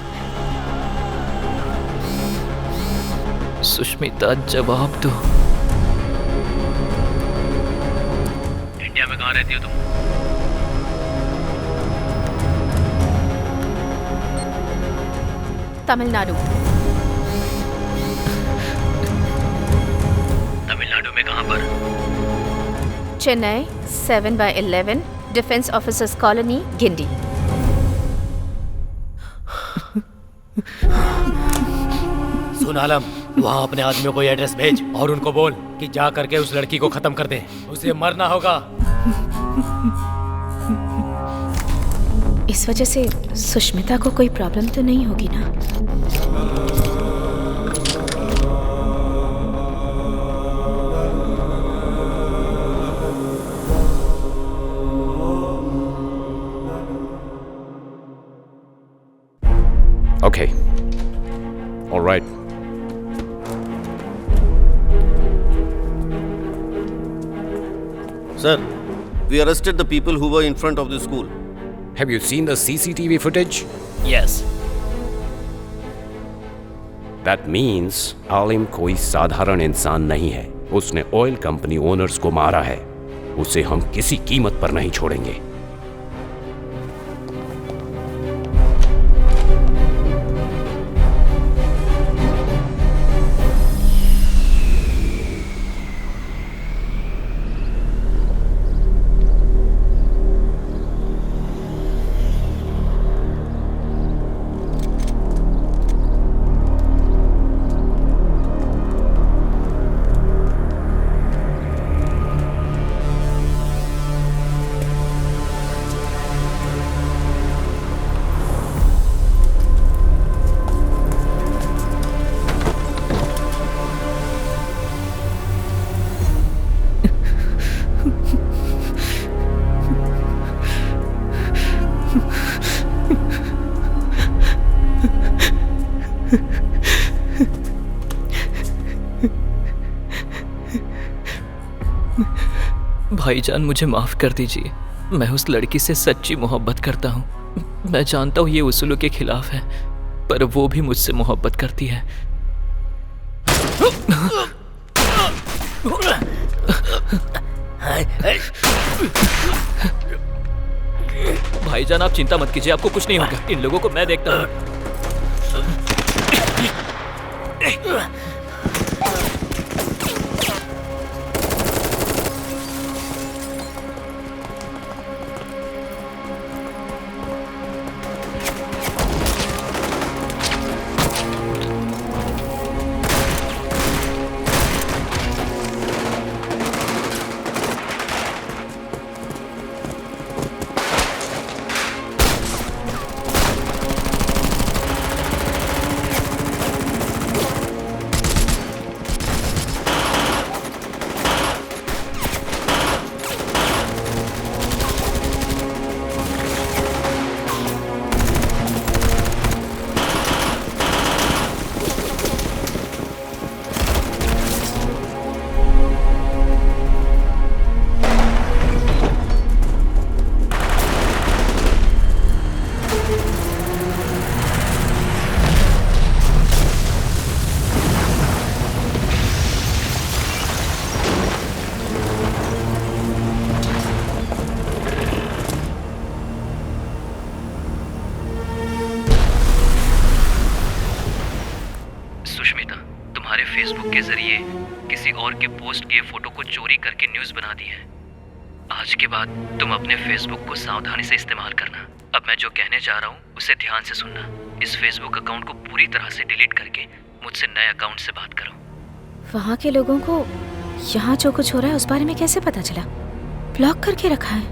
सुष्मिता, जवाब दो। इंडिया में कहाँ रहती हो तुम? तमिलनाडु। तमिलनाडु में कहाँ पर? Chennai 7/11 defence officers colony, Guindy. सुन आलम, वहाँ अपने आदमियों को ये एड्रेस भेज और उनको बोल कि जा करके उस लड़की को खत्म कर दे। उसे मरना होगा। इस वजह से सुष्मिता को कोई प्रॉब्लम तो नहीं होगी ना? Okay. All right. Sir, we arrested the people who were in front of the school. Have you seen the CCTV footage? Yes. That means आलिम कोई साधारण इंसान नहीं है। उसने ऑयल कंपनी ओनर्स को मारा है। उसे हम किसी कीमत पर नहीं छोड़ेंगे। भाईजान, मुझे माफ कर दीजिए। मैं उस लड़की से सच्ची मोहब्बत करता हूँ। मैं जानता हूँ ये उसूलों के खिलाफ है, पर वो भी मुझसे मोहब्बत करती है। भाईजान, आप चिंता मत कीजिए, आपको कुछ नहीं होगा। इन लोगों को मैं देखता हूँ। फेसबुक के जरिए किसी और के पोस्ट किए फोटो को चोरी करके न्यूज़ बना दी है। आज के बाद तुम अपने फेसबुक को सावधानी से इस्तेमाल करना। अब मैं जो कहने जा रहा हूँ उसे ध्यान से सुनना। इस फेसबुक अकाउंट को पूरी तरह से डिलीट करके मुझसे नए अकाउंट से बात करो। वहाँ के लोगों को यहाँ जो कुछ हो रहा है उस बारे में कैसे पता चला? ब्लॉक करके रखा है।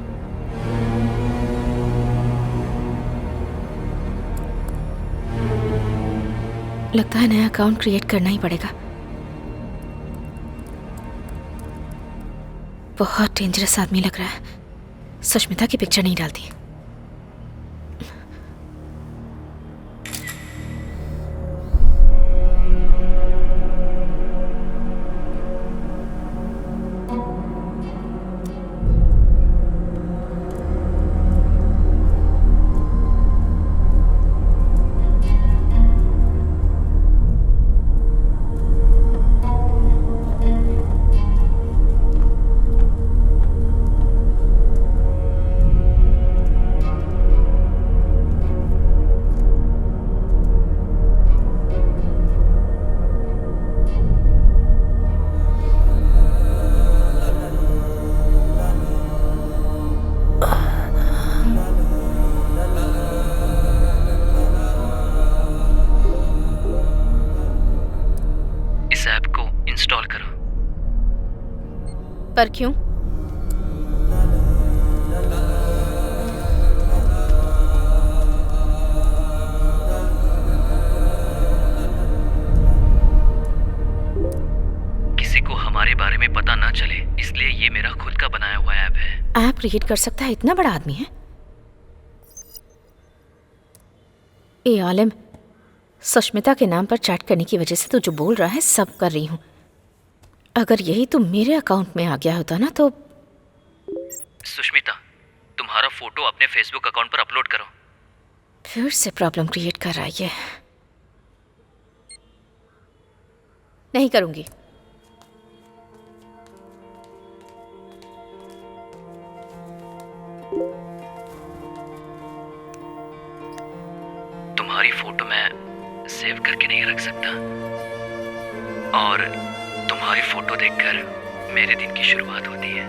लगता है नया अकाउंट क्रिएट करना ही पड़ेगा। बहुत डेंजरस आदमी लग रहा है। सुष्मिता की पिक्चर नहीं डालती। पर क्यों? किसी को हमारे बारे में पता ना चले इसलिए ये मेरा खुद का बनाया हुआ ऐप है। ऐप क्रिएट कर सकता है? इतना बड़ा आदमी है? ए आलिम, सुष्मिता के नाम पर चैट करने की वजह से तू जो बोल रहा है सब कर रही हूँ। अगर यही तुम मेरे अकाउंट में आ गया होता ना तो। सुष्मिता, तुम्हारा फोटो अपने फेसबुक अकाउंट पर अपलोड करो। फिर से प्रॉब्लम क्रिएट कर रहा है ये। नहीं करूंगी। तुम्हारी फोटो मैं सेव करके नहीं रख सकता और तुम्हारी फोटो देखकर मेरे दिन की शुरुआत होती है।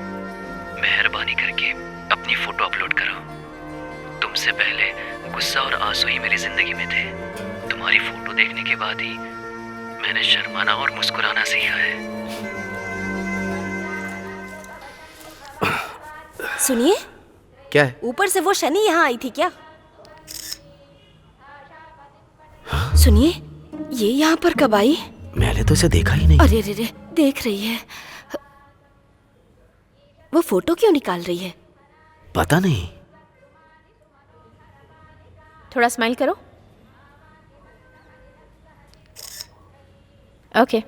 मेहरबानी करके अपनी फोटो अपलोड करो। तुमसे पहले गुस्सा और आंसू ही मेरी जिंदगी में थे। तुम्हारी फोटो देखने के बाद ही मैंने शर्माना और मुस्कुराना सीखा है। सुनिए, क्या है? ऊपर से वो शनि यहाँ आई थी क्या? सुनिए, ये यहाँ पर कब आई? मैंने तो इसे देखा ही नहीं। अरे रे रे, देख रही है। वो फोटो क्यों निकाल रही है? पता नहीं। थोड़ा स्माइल करो। ओके।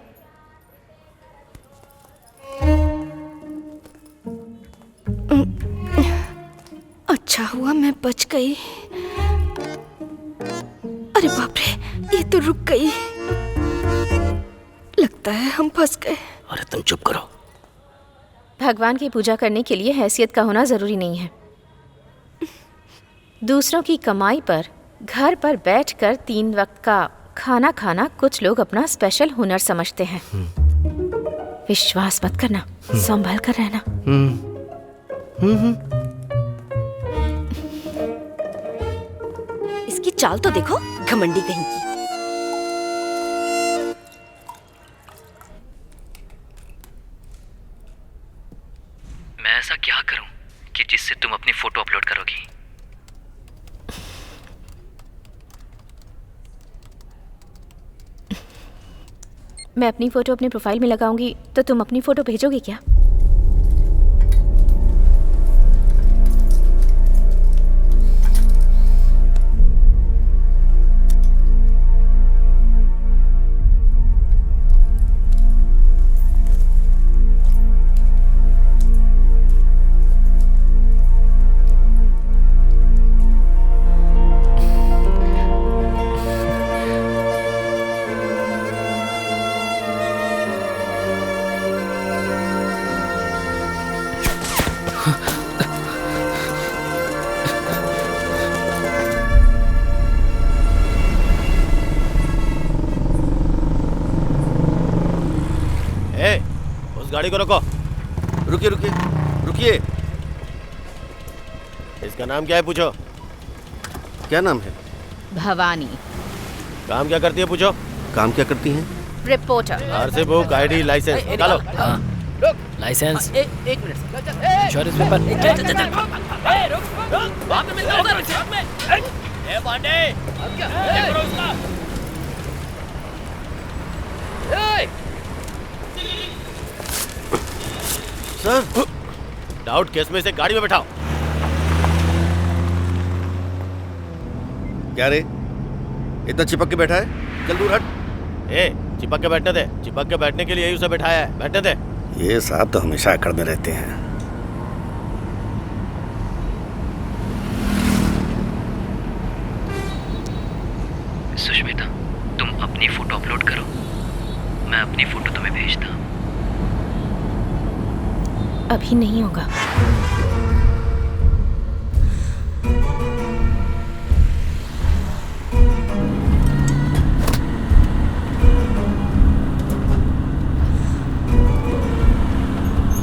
अच्छा हुआ मैं बच गई। अरे बाप रे, ये तो रुक गई। लगता है हम फंस गए। अरे तुम चुप करो। भगवान की पूजा करने के लिए हैसियत का होना जरूरी नहीं है। दूसरों की कमाई पर घर पर बैठकर 3 वक्त का खाना खाना कुछ लोग अपना स्पेशल हुनर समझते हैं। विश्वास मत करना, संभल कर रहना। इसकी चाल तो देखो, घमंडी कहीं की। मैं ऐसा क्या करूं कि जिससे तुम अपनी फोटो अपलोड करोगी? मैं अपनी फोटो अपने प्रोफाइल में लगाऊंगी तो तुम अपनी फोटो भेजोगे क्या? गाड़ी को रोको। रुकिए रुकिए रुकिए। इसका नाम क्या है पूछो। क्या नाम है? भवानी। काम क्या करती है पूछो। काम क्या करती हैं? Reporter. RC book, ID, licence निकालो। लाइसेंस, एक मिनट। Insurance paper. वहाँ पे मिलता होगा रिसोर्ट में। ए पांडे, क्या करो उसका? सर, डाउट केस में इसे गाड़ी में बैठाओ। क्या रे, इतना चिपक के बैठा है? चल दूर हट। ए, चिपक के बैठने दे। चिपक के बैठने के लिए ही उसे बैठाया है, बैठने दे। ये साहब तो हमेशा अकड़ने रहते हैं। सुष्मिता, तुम अपनी फोटो अपलोड करो, मैं अपनी फोटो तुम्हें भेजता हूँ। अभी नहीं होगा।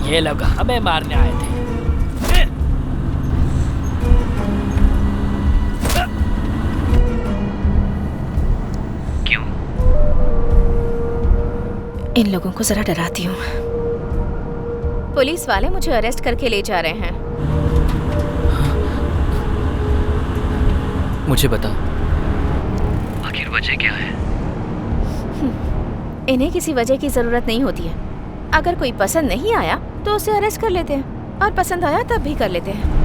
ये लोग हमें मारने आए थे। क्यों? इन लोगों को जरा डराती हूँ। पुलिस वाले मुझे अरेस्ट करके ले जा रहे हैं। मुझे बताओ, आखिर वजह क्या है? इन्हें किसी वजह की जरूरत नहीं होती है। अगर कोई पसंद नहीं आया तो उसे अरेस्ट कर लेते हैं, और पसंद आया तब भी कर लेते हैं।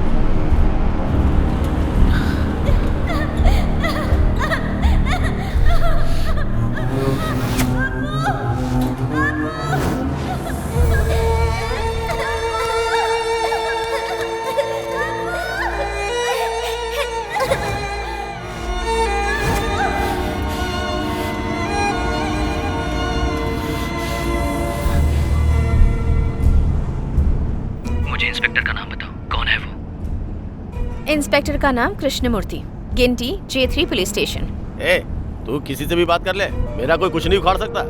इंस्पेक्टर का नाम बताओ, कौन है वो? इंस्पेक्टर का नाम कृष्णमूर्ति, गिनटी J3 पुलिस स्टेशन। ए, तू किसी से भी बात कर ले, मेरा कोई कुछ नहीं उखाड़ सकता।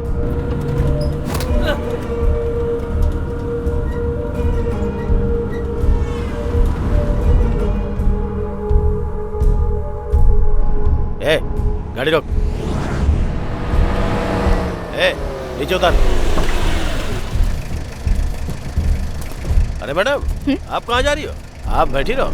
ए, गाड़ी रोक। ए, नीचे उतर। अरे मैडम, आप कहाँ जा रही हो? आप बैठी रहो।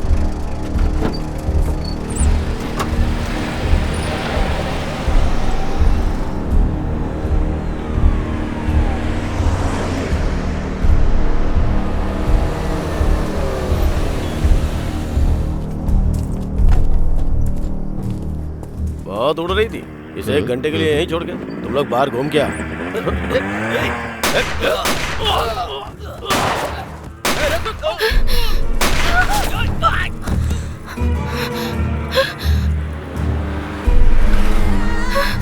बहुत उड़ रही थी, इसे 1 घंटे के लिए यहीं छोड़ के तुम लोग बाहर घूम के आओ।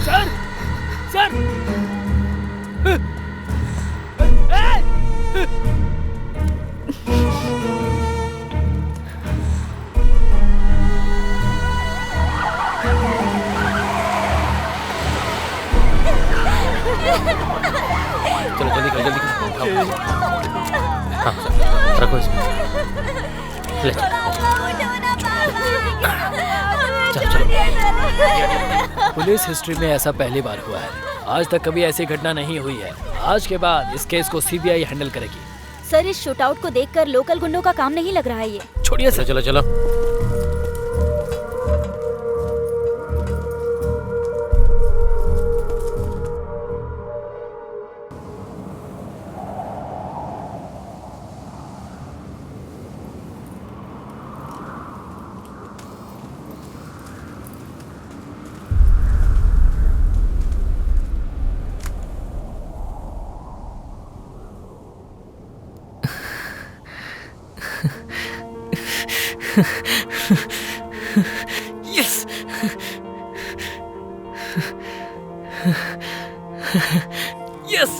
सर, सर, चलो जल्दी करो, जल्दी करो। हाँ, रखो इसको। ले। चलो, चलो। पुलिस हिस्ट्री में ऐसा पहली बार हुआ है। आज तक कभी ऐसी घटना नहीं हुई है। आज के बाद इस केस को CBI हैंडल करेगी। सर, इस शूटआउट को देखकर लोकल गुंडों का काम नहीं लग रहा है ये। छोड़िए सर। चलो चलो। Yes. Yes.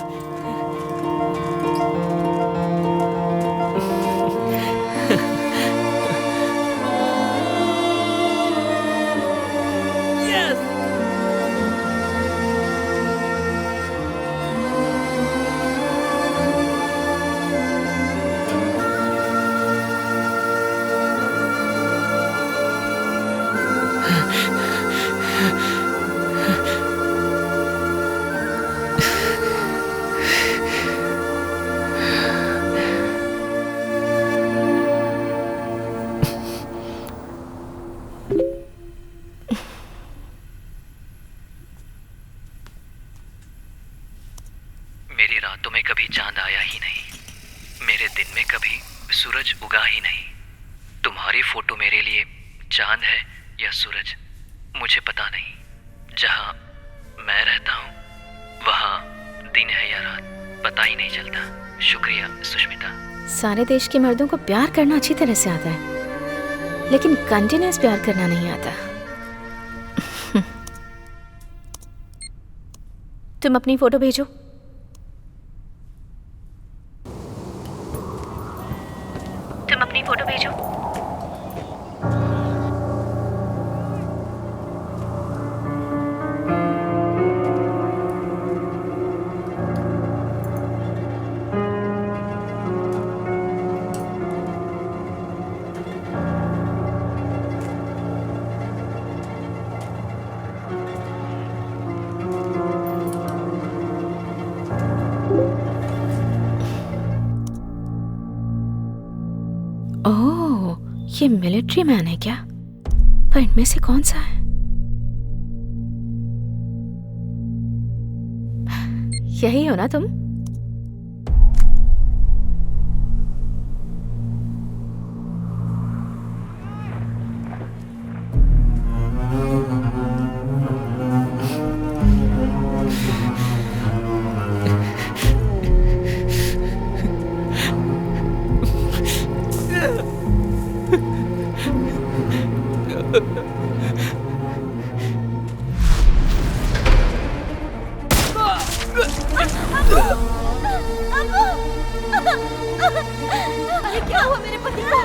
मेरी रातों में कभी चांद आया ही नहीं, मेरे दिन में कभी सूरज उगा ही नहीं। तुम्हारी फोटो मेरे लिए चांद है या सूरज मुझे पता नहीं। जहाँ मैं रहता हूँ वहाँ दिन है या रात पता ही नहीं चलता। शुक्रिया सुष्मिता। सारे देश के मर्दों को प्यार करना अच्छी तरह से आता है, लेकिन कंटिन्यूअस प्यार करना नहीं आता। तुम अपनी फोटो भेजो। तुम अपनी फोटो भेजो। ओह, ये मिलिट्री मैन है क्या? पर इनमें से कौन सा है? यही हो ना तुम? अरे क्या हुआ मेरे पति को?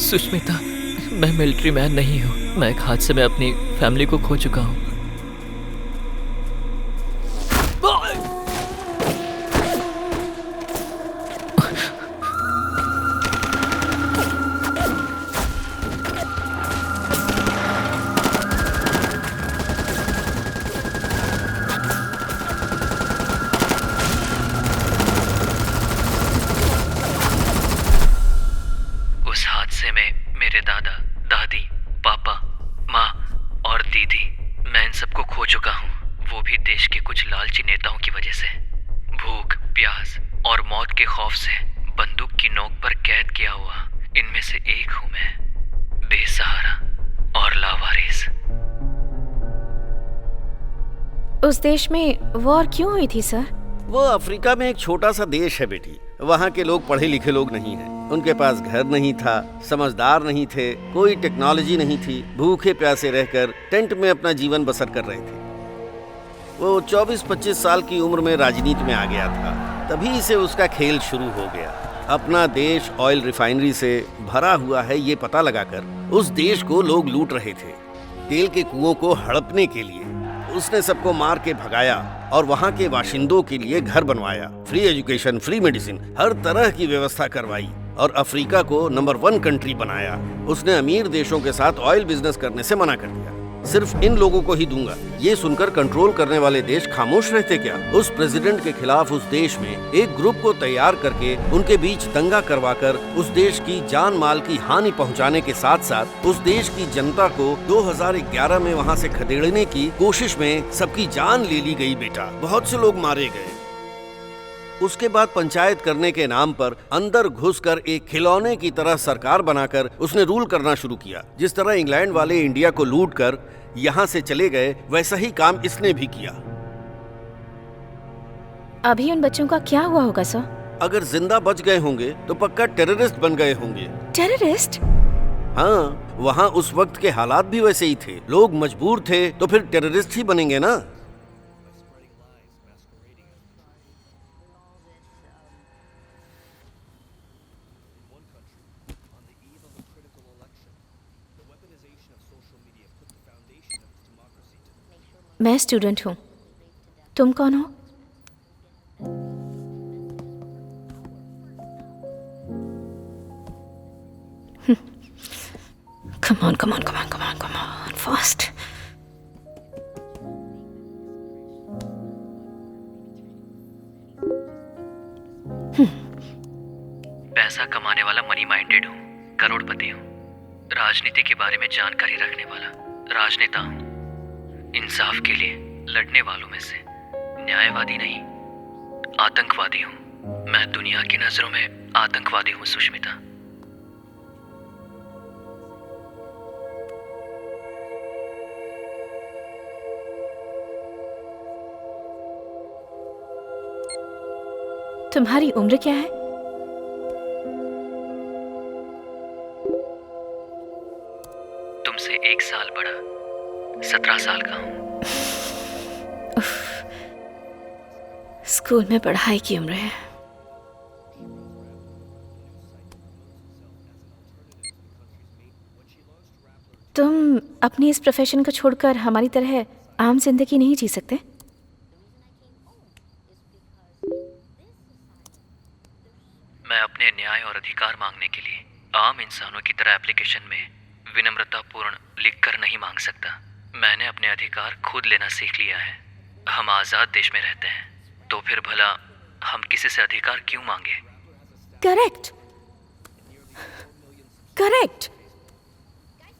सुष्मिता, मैं मिलिट्री मैन नहीं हूँ। मैं एक हादसे में अपनी फैमिली को खो चुका हूँ। उस हादसे में मेरे दादा, दादी, पापा, माँ और दीदी, मैं इन सबको खो चुका हूँ। वो भी देश के कुछ लालची नेताओं की वजह से। भूख, प्यास और मौत के खौफ से बंदूक की नोक पर कैद किया हुआ इनमें से एक हूँ मैं, बेसहारा और लावारिस। उस देश में वॉर क्यों हुई थी सर? वो अफ्रीका में एक छोटा सा देश है बेटी। वहाँ के लोग पढ़े लिखे लोग नहीं हैं। उनके पास घर नहीं था, समझदार नहीं थे, कोई टेक्नोलॉजी नहीं थी। भूखे प्यासे रहकर टेंट में अपना जीवन बसर कर रहे थे। वो 24-25 साल की उम्र में राजनीति में आ गया था। तभी से उसका खेल शुरू हो गया। अपना देश ऑयल रिफाइनरी से भरा हुआ है ये पता लगाकर उस देश को लोग लूट रहे थे। तेल के कुओं को हड़पने के लिए उसने सबको मार के भगाया और वहाँ के बाशिंदों के लिए घर बनवाया। फ्री एजुकेशन, फ्री मेडिसिन, हर तरह की व्यवस्था करवाई और अफ्रीका को नंबर 1 कंट्री बनाया। उसने अमीर देशों के साथ ऑयल बिजनेस करने से मना कर दिया। सिर्फ इन लोगों को ही दूंगा। ये सुनकर कंट्रोल करने वाले देश खामोश रहते क्या? उस प्रेसिडेंट के खिलाफ उस देश में एक ग्रुप को तैयार करके उनके बीच दंगा करवाकर उस देश की जान माल की हानि पहुंचाने के साथ साथ उस देश की जनता को 2011 में वहां से खदेड़ने की कोशिश में सबकी जान ले ली गई बेटा। बहुत से लोग मारे गए। उसके बाद पंचायत करने के नाम पर अंदर घुसकर एक खिलौने की तरह सरकार बनाकर उसने रूल करना शुरू किया। जिस तरह इंग्लैंड वाले इंडिया को लूट कर यहाँ से चले गए, वैसा ही काम इसने भी किया। अभी उन बच्चों का क्या हुआ होगा सर? अगर जिंदा बच गए होंगे तो पक्का टेररिस्ट बन गए होंगे। टेररिस्ट? हाँ, वहाँ उस वक्त के हालात भी वैसे ही थे। लोग मजबूर थे तो फिर टेररिस्ट ही बनेंगे ना। मैं स्टूडेंट हूँ। तुम कौन हो? Come on, come on, come on, come on, come on, fast. पैसा कमाने वाला मनी माइंडेड हूँ, करोड़पति हूँ, राजनीति के बारे में जानकारी रखने वाला राजनेता हूँ, इंसाफ के लिए लड़ने वालों में से न्यायवादी नहीं, आतंकवादी हूँ। मैं दुनिया की नजरों में आतंकवादी हूँ सुष्मिता। तुम्हारी उम्र क्या है? तुमसे 1 साल बड़ा, 17 साल का हूँ। स्कूल में पढ़ाई की उम्र है। तुम अपनी इस प्रोफेशन को छोड़कर हमारी तरह आम जिंदगी नहीं जी सकते? मैं अपने न्याय और अधिकार मांगने के लिए आम इंसानों की तरह एप्लीकेशन में विनम्रतापूर्ण लिखकर नहीं मांग सकता। मैंने अपने अधिकार खुद लेना सीख लिया है। हम आजाद देश में रहते हैं, तो फिर भला हम किसी से अधिकार क्यों मांगे? Correct, correct.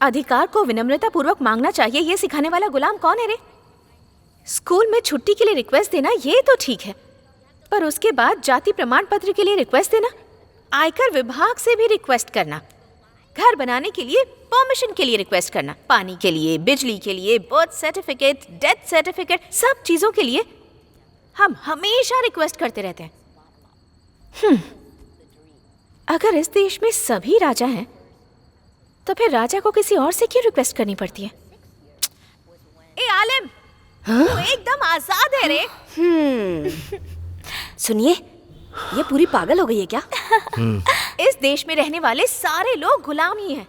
अधिकार को विनम्रता पूर्वक मांगना चाहिए, ये सिखाने वाला गुलाम कौन है रे? स्कूल में छुट्टी के लिए रिक्वेस्ट देना ये तो ठीक है, पर उसके बाद जाति प्रमाण पत्र के लिए रिक्वेस्ट देना, आयकर विभाग से भी रिक्वेस्ट करना, घर बनाने के लिए परमिशन के लिए रिक्वेस्ट करना, पानी के लिए, बिजली के लिए, बर्थ सर्टिफिकेट, डेथ सर्टिफिकेट, सब चीजों के लिए हम हमेशा रिक्वेस्ट करते रहते हैं। अगर इस देश में सभी राजा हैं, तो फिर राजा को किसी और से क्यों रिक्वेस्ट करनी पड़ती है? ए आलिम, तू एकदम आजाद है रे। सुनिए, ये पूरी पागल हो गई है क्या? इस देश में रहने वाले सारे लोग गुलाम ही हैं।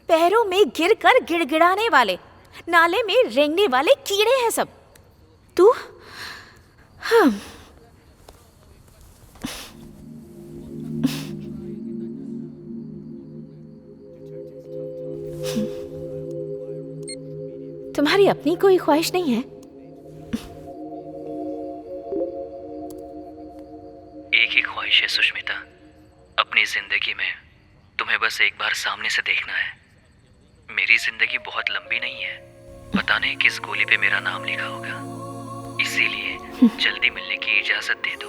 पैरों में गिरकर गिड़गिड़ाने वाले, नाले में रेंगने वाले कीड़े हैं सब। तू तुम्हारी अपनी कोई ख्वाहिश नहीं है? एक ही ख्वाहिश है सुष्मिता, अपनी जिंदगी में तुम्हें बस एक बार सामने से देखना है। मेरी जिंदगी बहुत लंबी नहीं है, पता नहीं किस गोली पे मेरा नाम लिखा होगा, इसीलिए जल्दी मिलने की इजाजत दे दो।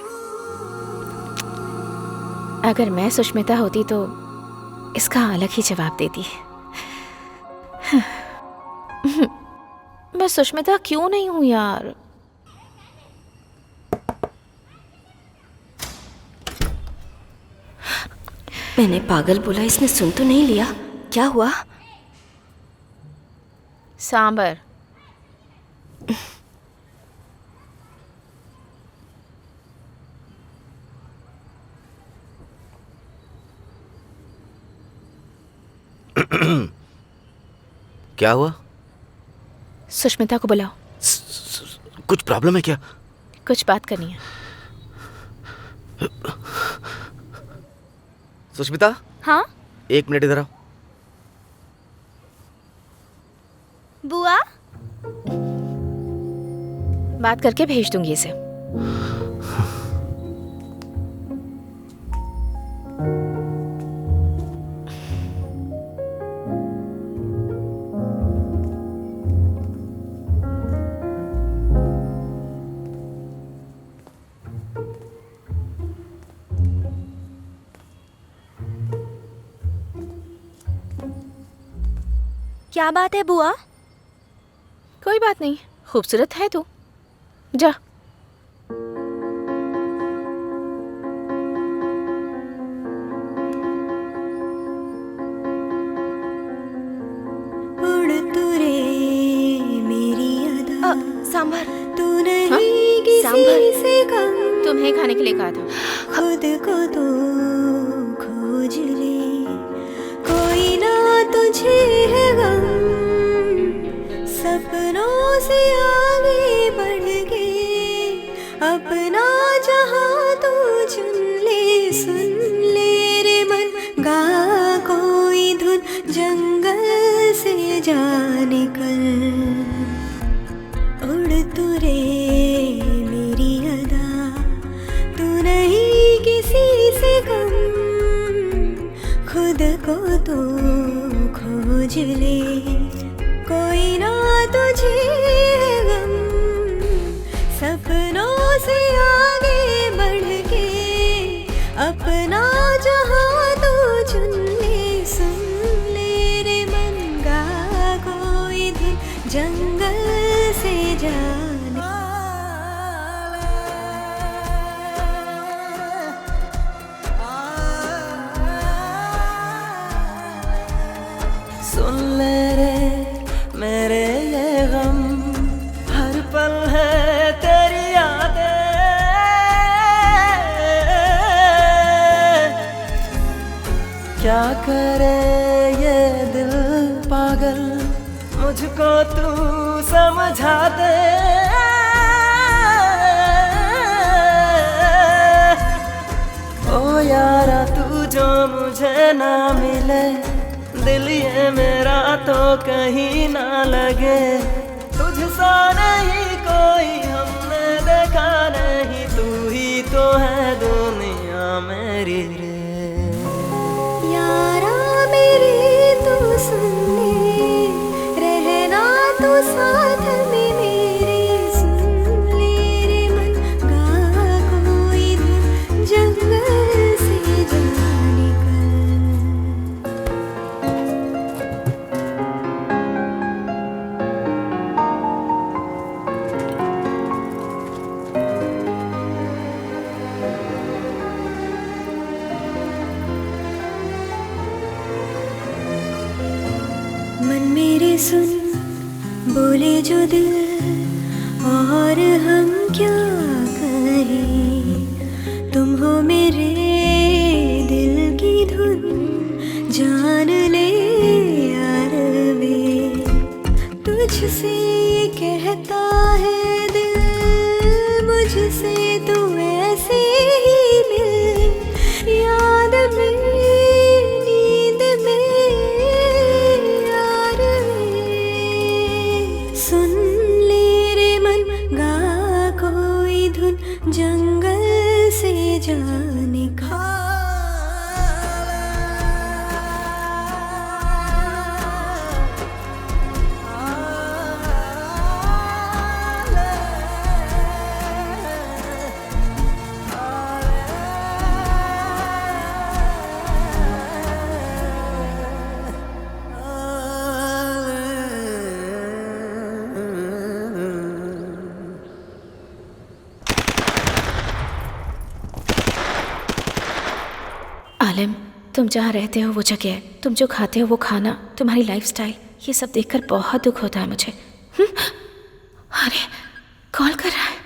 अगर मैं सुष्मिता होती तो इसका अलग ही जवाब देती। मैं सुष्मिता क्यों नहीं हूं यार? मैंने पागल बोला, इसने सुन तो नहीं लिया। क्या हुआ? सांबर। क्या हुआ? सुष्मिता को बुलाओ। कुछ प्रॉब्लम है क्या? कुछ बात करनी है। सुष्मिता। हाँ? 1 मिनट इधर आओ। बुआ? बात करके भेज दूंगी इसे। क्या बात है बुआ? कोई बात नहीं, खूबसूरत है तू। जा। सांभर। तू नहीं किसी से कम। तुम्हें खाने के लिए कहा था। खुद को तो खोज ले, कोई ना तुझे है गम, सब सपनों से आगे बढ़ के अपना जहां तू चुन ले, सुन ले रे मन, गा कोई धुन, जंगल से जा निकल, उड़ तू रे मेरी अदा, तू नहीं किसी से कम, खुद को तो खोज ले, कोई ना तुझे गम, सपनों से आगे बढ़ के अपना जहां तू चुन ले, सुन ले रे मन, गा कोई धुन, जंगल से जाने। सुन ले रे मेरे ये गम, हर पल है तेरी यादें, क्या करे ये दिल पागल, मुझको तू समझा दे, ओ यारा तू जो मुझे ना मिले, दिल ये मेरा तो कहीं ना लगे, तुझसा नहीं कोई हमने देखा नहीं, तू ही तो है दुनिया मेरी रे, यारा मेरे तू सुन ले, रहना तू साथ में मेरे, सुन ले रे मन, गा कोई धुन, जंगल से जा निकल। मन मेरे सुन, बोले जो दिल, और हम क्या कहें, तुम हो मेरे दिल की धुन, जान ले यार वे, तुझसे कहता है दिल, मुझसे तू ऐसे ही मिल, याद में नींद में यार वे, सुन ले रे मन, गा कोई धुन, जंगल से जा निकल। आलिम, तुम जहाँ रहते हो वो जगह, तुम जो खाते हो वो खाना, तुम्हारी लाइफस्टाइल, ये सब देखकर बहुत दुख होता है मुझे। अरे कॉल कर रहा है।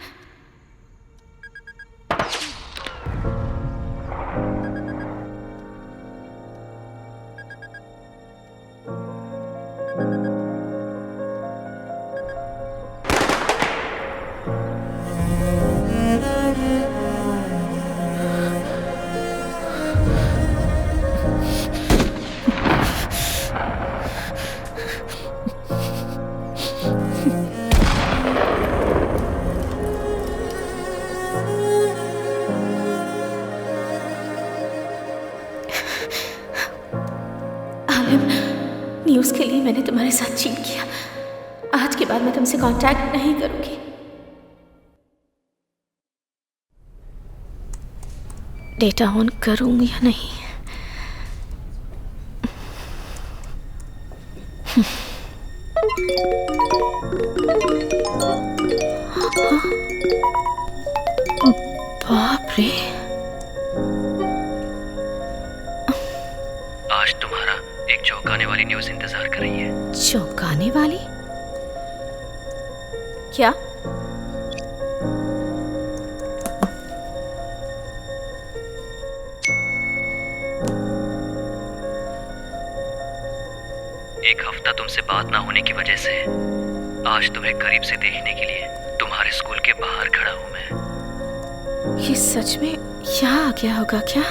न्यूज़ के लिए मैंने तुम्हारे साथ चीट किया। आज के बाद मैं तुमसे कांटेक्ट नहीं करूंगी। डेटा ऑन करूंगी या नहीं? बाप रे, आज तुम्हारा एक चौंकाने वाली न्यूज़ इंतजार कर रही है। चौंकाने वाली? क्या? एक हफ्ता तुमसे बात ना होने की वजह से आज तुम्हें करीब से देखने के लिए तुम्हारे स्कूल के बाहर खड़ा हूँ मैं। ये सच में यहाँ आ गया होगा क्या?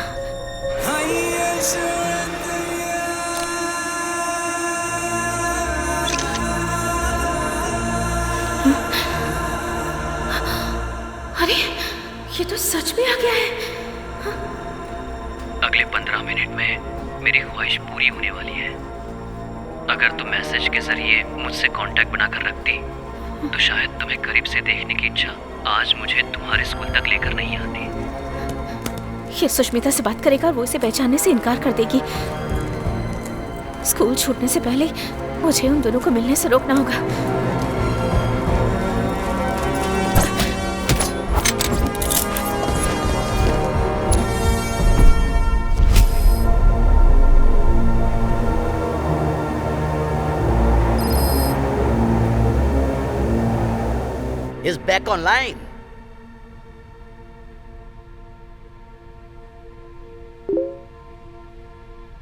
अरे ये तो सच में आ गया है। अगले 15 मिनट में मेरी ख्वाहिश पूरी होने वाली है। अगर तुम मैसेज के जरिए मुझसे कांटेक्ट बनाकर रखती तो शायद तुम्हें करीब से देखने की इच्छा आज मुझे तुम्हारे स्कूल तक लेकर नहीं आती। ये सुष्मिता से बात करेगा और वो इसे पहचानने से इनकार कर देगी। स्कूल छूटने से पहले मुझे उन दोनों को मिलने से रोकना होगा। Is back online.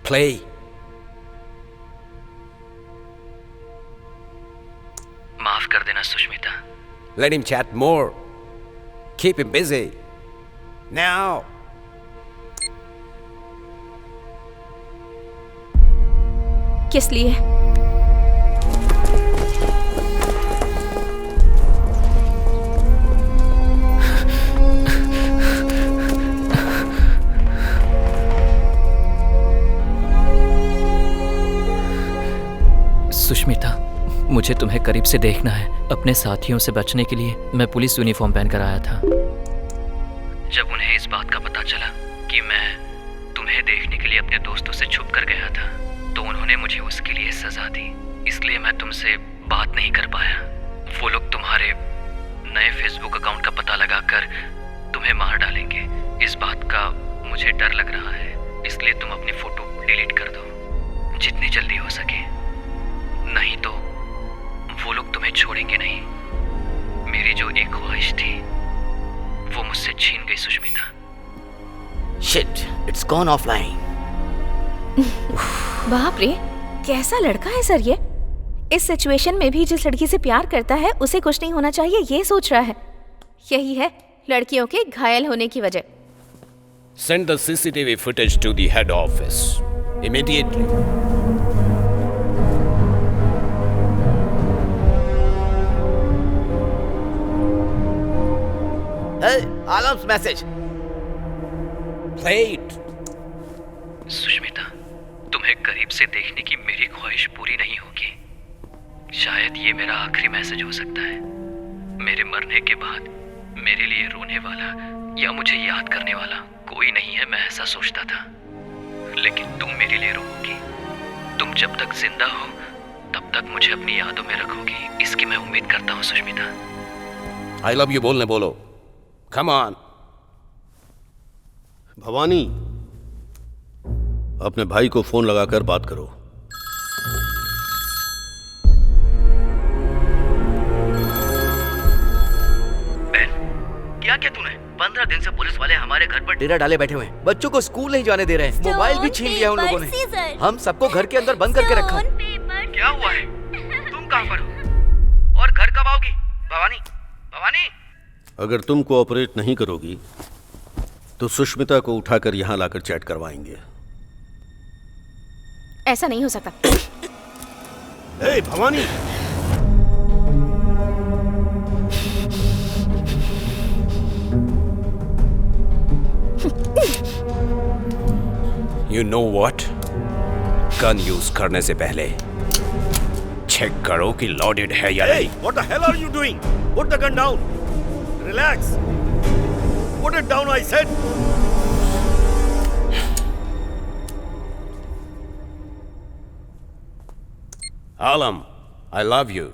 Play. माफ कर देना Sushmita. Let him chat more. Keep him busy. Now. किस लिए? सुष्मिता, मुझे तुम्हें करीब से देखना है। अपने साथियों से बचने के लिए मैं पुलिस यूनिफॉर्म पहनकर आया था। जब उन्हें इस बात का पता चला कि मैं तुम्हें देखने के लिए अपने दोस्तों से छुप कर गया था तो उन्होंने मुझे उसके लिए सजा दी। इसलिए मैं तुमसे बात नहीं कर पाया। वो लोग तुम्हारे नए फेसबुक अकाउंट का पता लगाकर तुम्हें मार डालेंगे। इस बात का मुझे डर लग रहा है, इसलिए तुम अपनी फोटो डिलीट कर दो जितनी जल्दी हो सके, नहीं तो वो लोग तुम्हें छोड़ेंगे नहीं। मेरी जो एक ख्वाहिश थी वो मुझसे छीन गई Sushmita. Shit, it's gone offline. बाप रे, कैसा लड़का है सर ये। इस सिचुएशन में भी जिस लड़की से प्यार करता है उसे कुछ नहीं होना चाहिए ये सोच रहा है। यही है लड़कियों के घायल होने की वजह। Send the CCTV footage to the head office immediately. Hey, Alam's message. Play it. Sushmita, तुम्हें करीब से देखने की मेरी ख्वाहिश पूरी नहीं होगी। शायद ये मेरा आखिरी मैसेज हो सकता है। मेरे मरने के बाद मेरे लिए रोने वाला या मुझे याद करने वाला कोई नहीं है, मैं ऐसा सोचता था। लेकिन तुम मेरे लिए रोओगी। तुम जब तक जिंदा हो तब तक मुझे अपनी यादों में रखोगी, इसकी मैं उम्मीद करता हूँ सुष्मिता। I love you बोलने बोलो। Come on. भवानी, अपने भाई को फोन लगाकर बात करो। क्या तूने? 15 दिन से पुलिस वाले हमारे घर पर डेरा डाले बैठे हुए हैं। बच्चों को स्कूल नहीं जाने दे रहे हैं। मोबाइल भी छीन लिया उन लोगों ने। हम सबको घर के अंदर बंद करके रखा। क्या हुआ है? तुम कहाँ पर हो? और घर कब आओगी? भवानी, भवानी। अगर तुम कोऑपरेट नहीं करोगी तो सुष्मिता को उठाकर यहाँ लाकर चैट करवाएंगे। ऐसा नहीं हो सकता। ए, Bhavani. You know what? Gun use करने से पहले चेक करो कि लोडेड है या नहीं। What the hell are you doing? Put the gun down. Relax. Put it down, I said. Alam, I love you.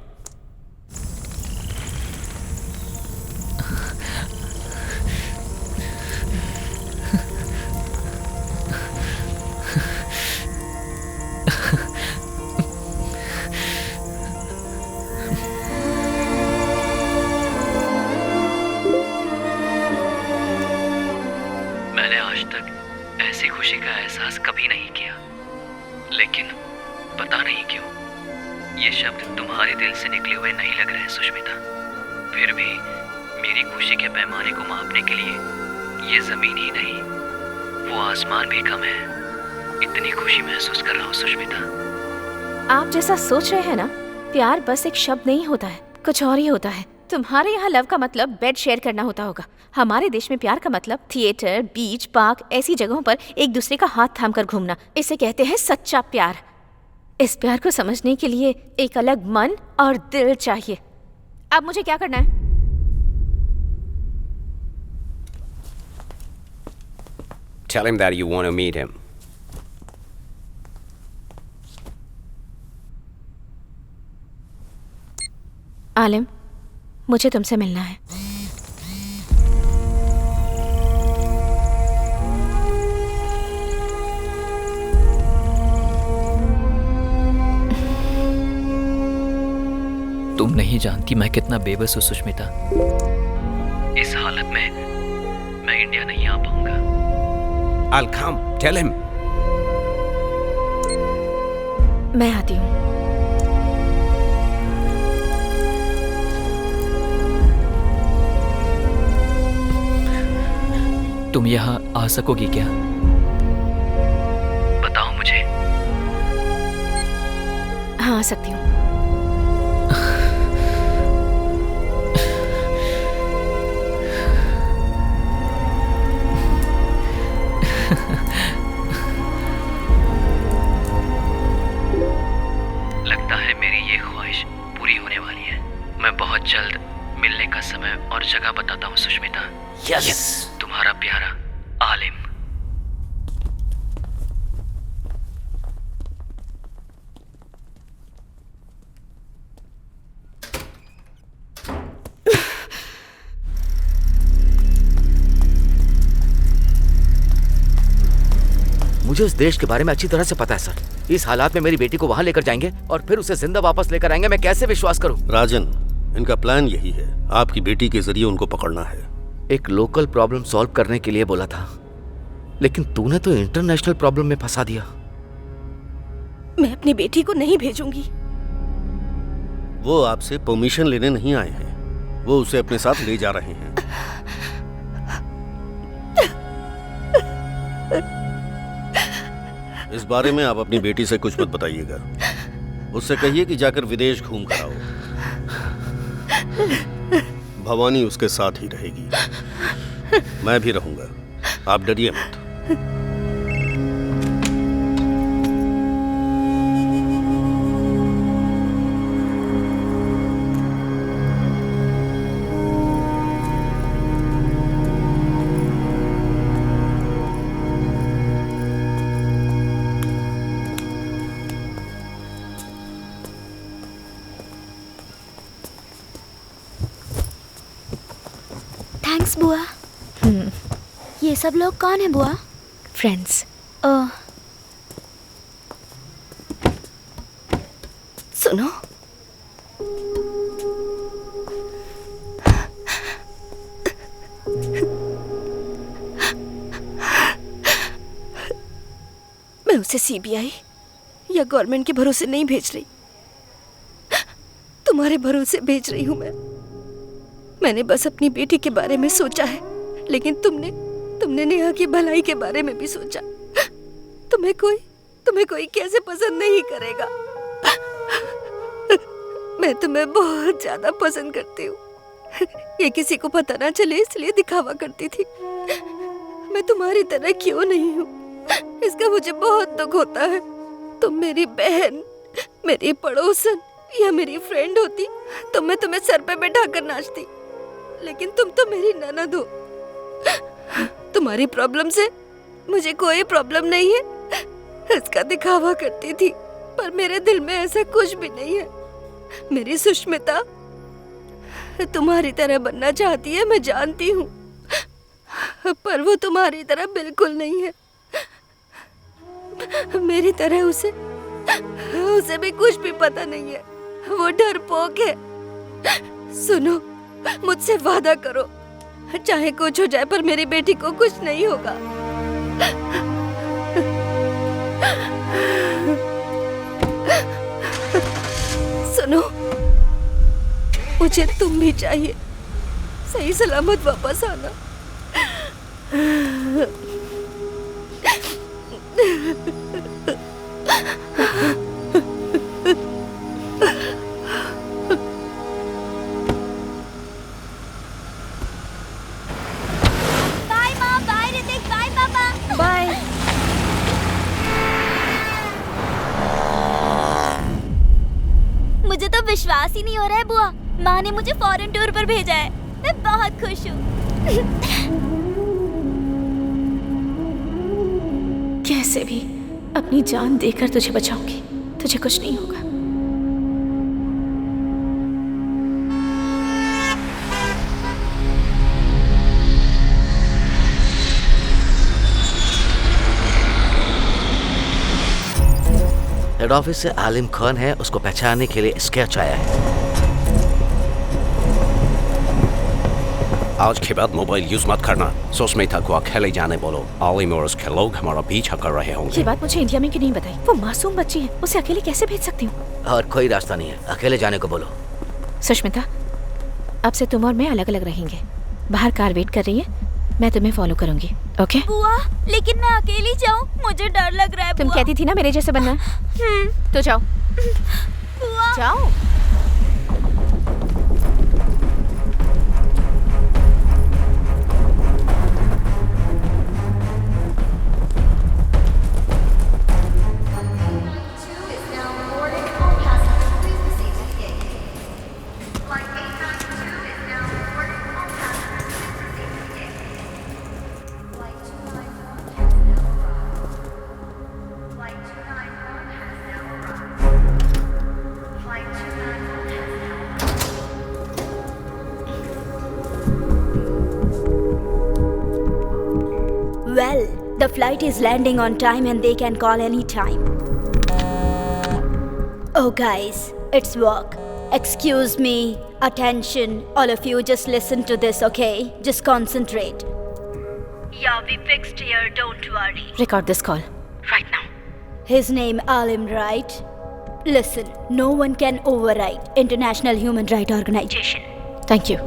मैंने आज तक ऐसी खुशी का एहसास कभी नहीं किया, लेकिन पता नहीं क्यों ये शब्द तुम्हारे दिल से सुष्मिता, फिर भी मेरी खुशी के पैमाने को मापने के लिए ये जमीन ही नहीं, वो आसमान भी कम है। इतनी खुशी महसूस कर रहा हूँ सुष्मिता। आप जैसा सोच रहे हैं ना, प्यार बस एक शब्द नहीं होता है, कुछ और ही होता है। तुम्हारे यहाँ लव का मतलब बेड शेयर करना होता होगा। हमारे देश में प्यार का मतलब थिएटर, बीच, पार्क, ऐसी जगहों पर एक दूसरे का हाथ थाम कर घूमना। इसे कहते हैं सच्चा प्यार। इस प्यार को समझने के लिए एक अलग मन और दिल चाहिए। अब मुझे क्या करना है? Tell him that you want to meet him. आलिम, मुझे तुमसे मिलना है। तुम नहीं जानती मैं कितना बेबस हूँ सुष्मिता। इस हालत में मैं इंडिया नहीं आ पाऊंगा। I'll come. Tell him. मैं आती हूँ। तुम यहाँ आ सकोगी क्या? बताओ मुझे। हाँ, आ सकती हूँ। लगता है मेरी ये ख्वाहिश पूरी होने वाली है। मैं बहुत जल्द मिलने का समय और जगह बताता हूँ सुष्मिता। Yes. तुम्हारा प्यारा आलिम। मुझे इस देश के बारे में अच्छी तरह से पता है सर। इस हालात में मेरी बेटी को वहाँ लेकर जाएंगे और फिर उसे जिंदा वापस लेकर आएंगे। मैं कैसे विश्वास करूँ? राजन, इनका प्लान यही है, आपकी बेटी के जरिए उनको पकड़ना है। एक लोकल प्रॉब्लम सॉल्व करने के लिए बोला था, लेकिन तूने तो इंटरनेशनल प्रॉब्लम में फंसा दिया। मैं अपनी बेटी को नहीं भेजूंगी। वो आपसे परमिशन लेने नहीं आए हैं, वो उसे अपने साथ ले जा रहे हैं। इस बारे में आप अपनी बेटी से कुछ मत बताइएगा। उससे कहिए कि जाकर विदेश घूम कर आओ। भवानी उसके साथ ही रहेगी, मैं भी रहूंगा। आप डरिए मत। थैंक्स बुआ। ये सब लोग कौन है बुआ? फ्रेंड्स। ओह, सुनो, मैं उसे सीबीआई या गवर्नमेंट के भरोसे नहीं भेज रही, तुम्हारे भरोसे भेज रही हूं मैंने बस अपनी बेटी के बारे में सोचा है, लेकिन तुमने नेहा की भलाई के बारे में भी सोचा। तुम्हें कोई कैसे पसंद नहीं करेगा? मैं तुम्हें बहुत ज्यादा पसंद करती हूँ। ये किसी को पता ना चले इसलिए दिखावा करती थी। मैं तुम्हारी तरह क्यों नहीं हूँ, इसका मुझे बहुत दुख होता है। तुम मेरी बहन, मेरी पड़ोसन या मेरी फ्रेंड होती तो मैं तुम्हें सर पे बैठा कर नाचती, लेकिन तुम तो मेरी ननद हो। तुम्हारी प्रॉब्लम से मुझे कोई प्रॉब्लम नहीं है, इसका दिखावा करती थी, पर मेरे दिल में ऐसा कुछ भी नहीं है। मेरी सुष्मिता तुम्हारी तरह बनना चाहती है, मैं जानती हूँ, पर वो तुम्हारी तरह बिल्कुल नहीं है। मेरी तरह उसे भी कुछ भी पता नहीं है, वो डरपोक है। सुनो, मुझसे वादा करो, चाहे कुछ हो जाए पर मेरी बेटी को कुछ नहीं होगा। सुनो, मुझे तुम भी चाहिए। सही सलामत वापस आना। बाय माँ, बाय ऋतिक, बाय पापा। बाय। मुझे तो विश्वास ही नहीं हो रहा है बुआ, माँ ने मुझे फॉरेन टूर पर भेजा है। मैं बहुत खुश हूँ। कैसे भी अपनी जान देकर तुझे बचाऊंगी, तुझे कुछ नहीं होगा। हेड ऑफिस से आलिम खान है, उसको पहचानने के लिए स्केच आया है। आज के बाद मोबाइल यूज मत करना। सुष्मिता को अकेले जाने बोलो। आलिम और उसके लोग हमारा पीछा कर रहे होंगे। ये बात मुझे इंडिया में क्यों नहीं बताई? वो मासूम बच्ची है, उसे अकेले कैसे भेज सकती हूँ? और कोई रास्ता नहीं है, अकेले जाने को बोलो। सुष्मिता, अब से तुम और मैं अलग अलग रहेंगे। बाहर कार वेट कर रही है, मैं तुम्हें फॉलो करूंगी। ओके? बुआ, लेकिन मैं अकेली जाऊँ, मुझे डर लग रहा है। तुम कहती थी ना मेरे जैसे बनना है। तो जाओ। बुआ। जाओ। Well, the flight is landing on time and they can call any time. Oh guys, it's work. Excuse me. Attention, all of you, just listen to this, okay? Just concentrate. Yeah, we fixed here, don't worry. Record this call right now. His name Alim, right? Listen, no one can override International Human Rights Organization. Thank you.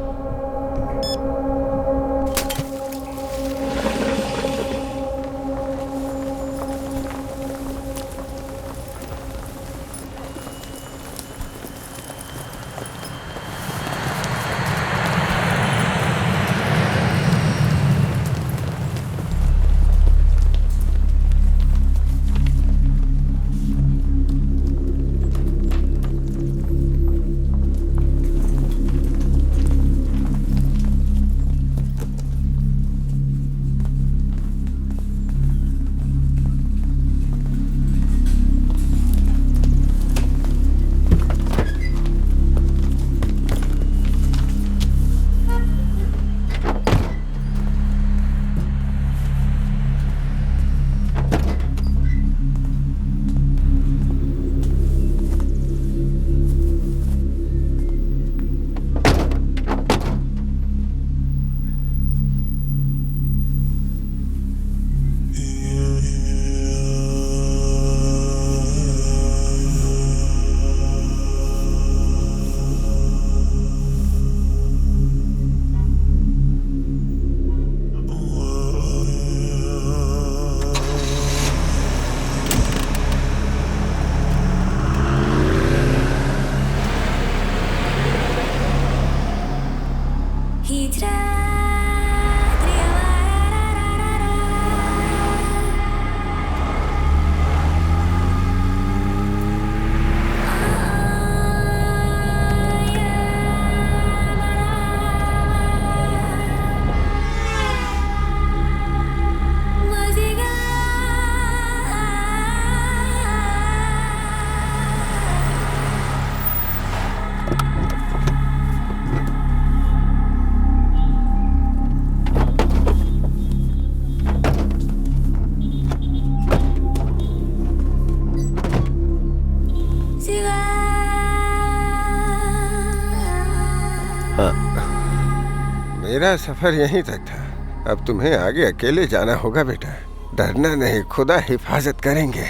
मेरा सफर यहीं तक था। अब तुम्हें आगे अकेले जाना होगा बेटा। डरना नहीं, खुदा हिफाजत करेंगे।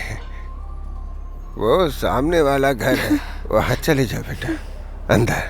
वो सामने वाला घर है, वहाँ चले जाओ बेटा, अंदर।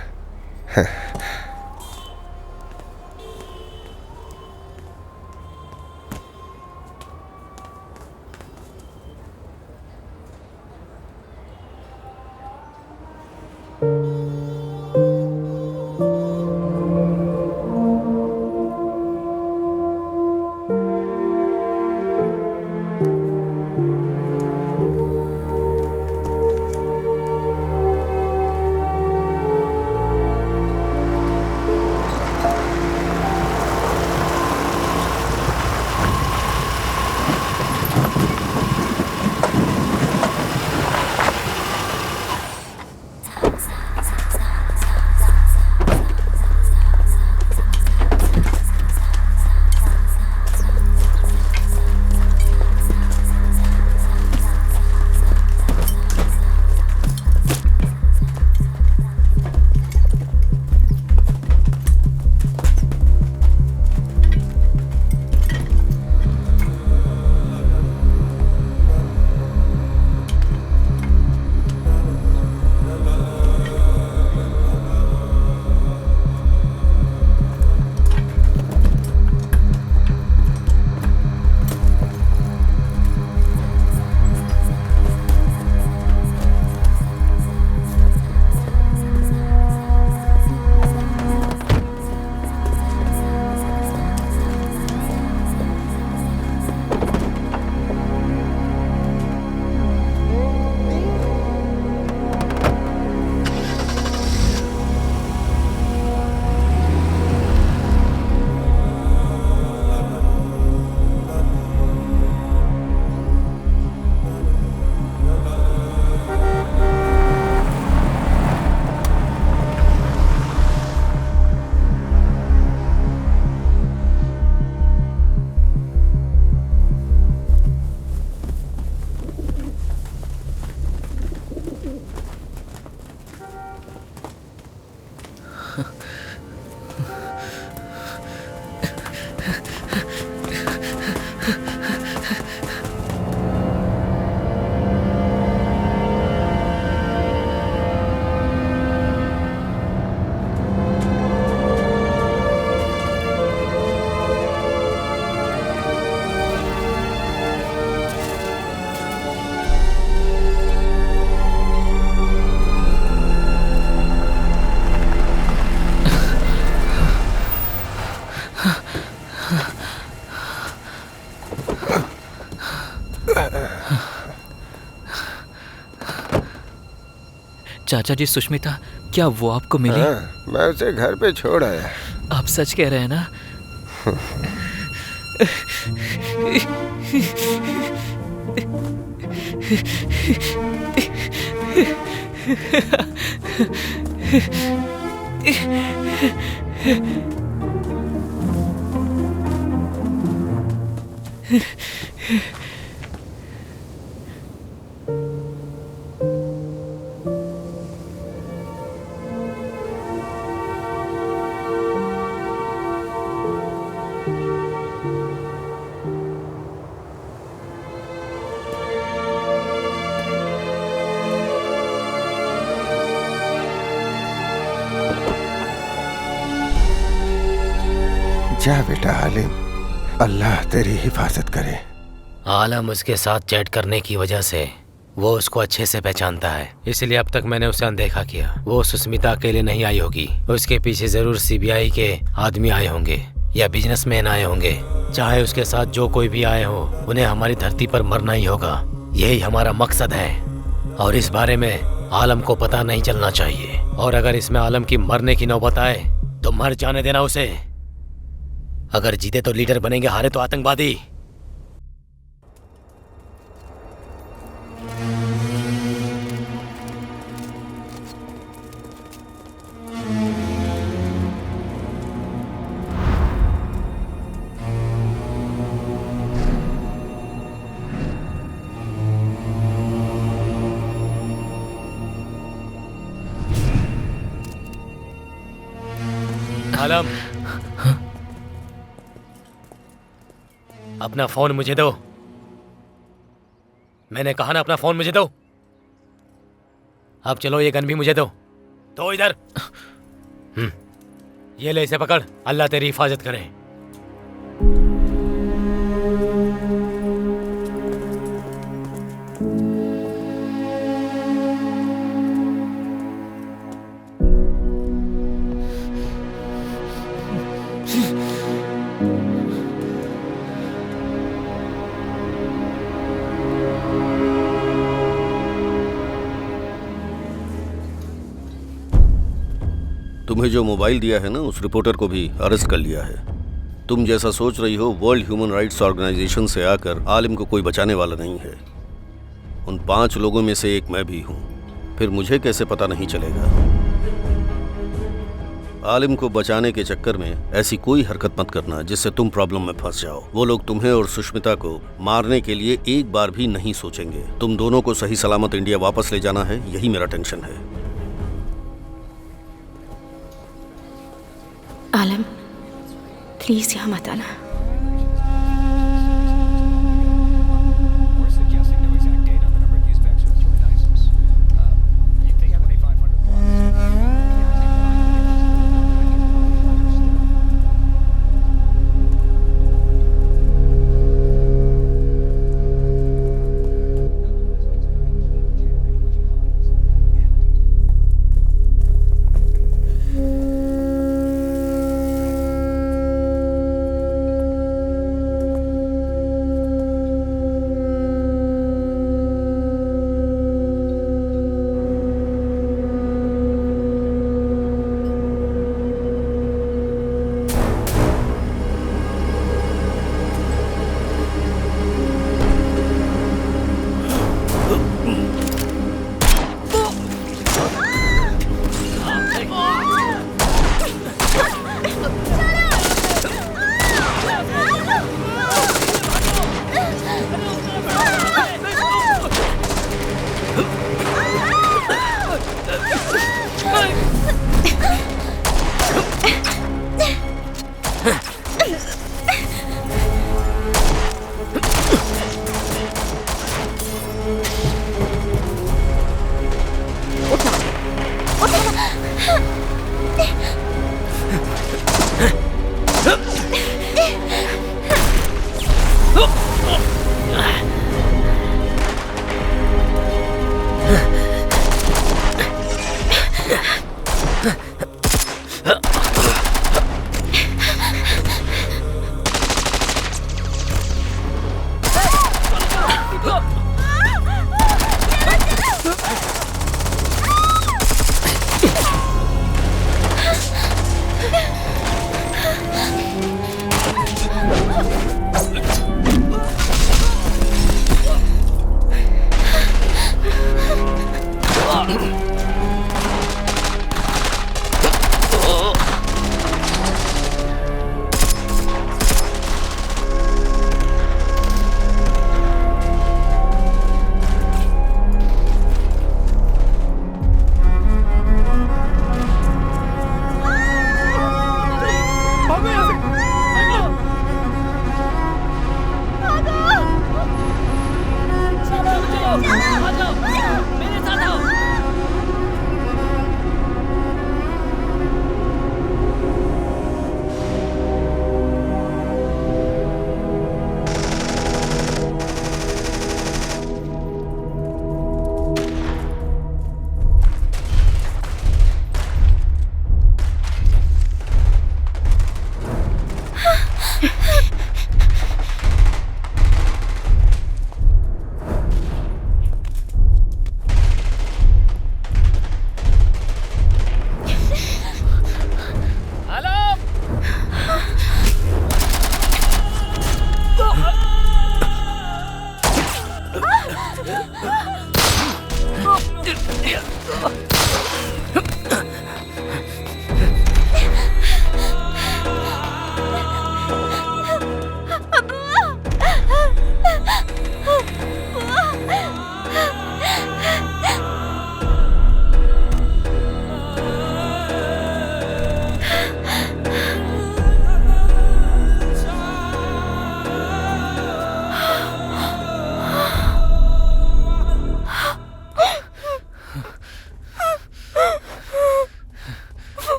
चाचा जी, सुष्मिता, क्या वो आपको मिली? हाँ, मैं उसे घर पे छोड़ आया। आप सच कह रहे हैं ना? जा बेटा आलिम, अल्लाह तेरी हिफाजत करे। आलम उसके साथ चैट करने की वजह से वो उसको अच्छे से पहचानता है, इसलिए अब तक मैंने उसे अनदेखा किया। वो सुष्मिता अकेले नहीं आई होगी, उसके पीछे जरूर सीबीआई के आदमी आए होंगे या बिजनेसमैन आए होंगे। चाहे उसके साथ जो कोई भी आए हो, उन्हें हमारी धरती पर मरना ही होगा। यही हमारा मकसद है और इस बारे में आलम को पता नहीं चलना चाहिए। और अगर इसमें आलम की मरने की नौबत आए तो मर जाने देना उसे। अगर जीते तो लीडर बनेंगे, हारे तो आतंकवादी। आलम, अपना फोन मुझे दो। मैंने कहा ना, अपना फोन मुझे दो। अब चलो, ये गन भी मुझे दो। तो इधर ये ले, इसे पकड़। अल्लाह तेरी हिफाजत करे। तुम्हें जो मोबाइल दिया है ना, उस रिपोर्टर को भी अरेस्ट कर लिया है। तुम जैसा सोच रही हो, वर्ल्ड ह्यूमन राइट्स ऑर्गेनाइजेशन से आकर आलिम को कोई बचाने वाला नहीं है। उन 5 लोगों में से एक मैं भी हूं। फिर मुझे कैसे पता नहीं चलेगा? आलिम को बचाने के चक्कर में ऐसी कोई हरकत मत करना जिससे तुम प्रॉब्लम में फंस जाओ। वो लोग तुम्हें और सुष्मिता को मारने के लिए एक बार भी नहीं सोचेंगे। तुम दोनों को सही सलामत इंडिया वापस ले जाना है, यही मेरा टेंशन है। आलम, प्लीज यहाँ मत आना।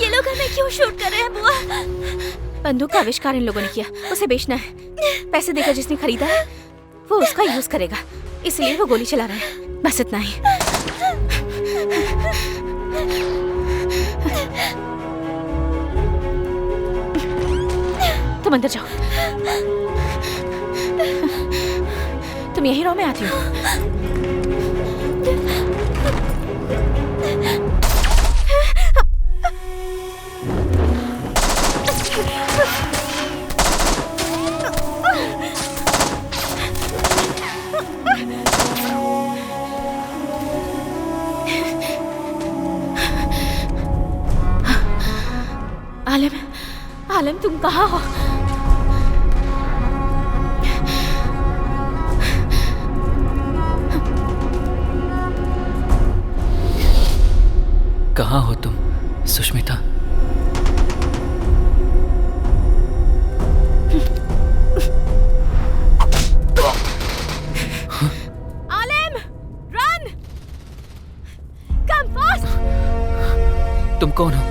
ये लोग हमें क्यों शूट कर रहे हैं बुआ? बंदूक का आविष्कार इन लोगों ने किया, उसे बेचना है। पैसे देकर जिसने खरीदा है वो उसका यूज करेगा, इसलिए वो गोली चला रहा है, बस इतना ही। तुम अंदर जाओ। तुम यही रहो, मैं आती हूँ। आलम, आलम तुम कहाँ हो? कहाँ हो तुम सुष्मिता? आलम, रन! Come fast! तुम कौन हो?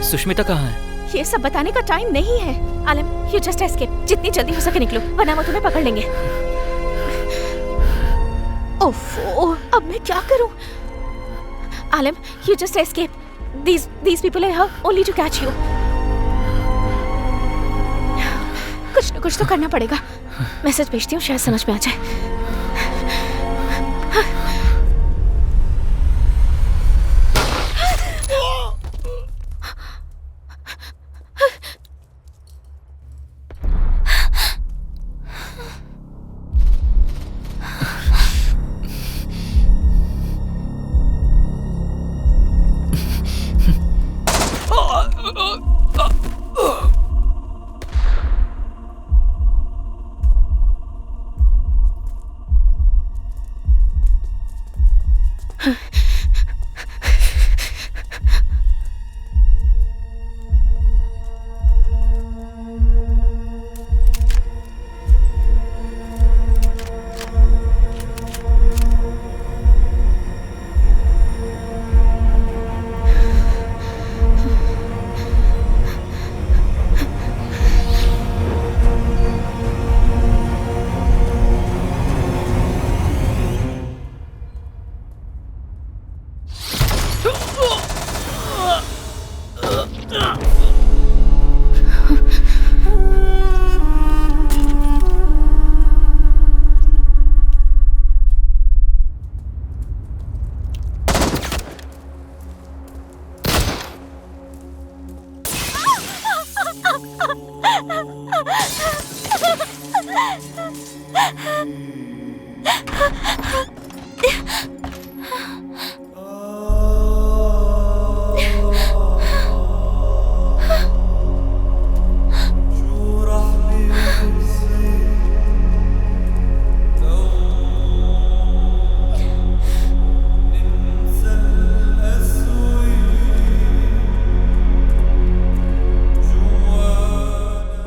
सुष्मिता कहाँ है? ये सब बताने का टाइम नहीं है। आलम, यू जस्ट एस्केप। जितनी जल्दी हो सके निकलो, वरना वो तुम्हें पकड़ लेंगे। ओफो, अब मैं क्या करूं? Alam, you just escape. These people are here only to catch you. कुछ न कुछ तो करना पड़ेगा। मैसेज भेजती हूँ, शायद समझ में आ जाए।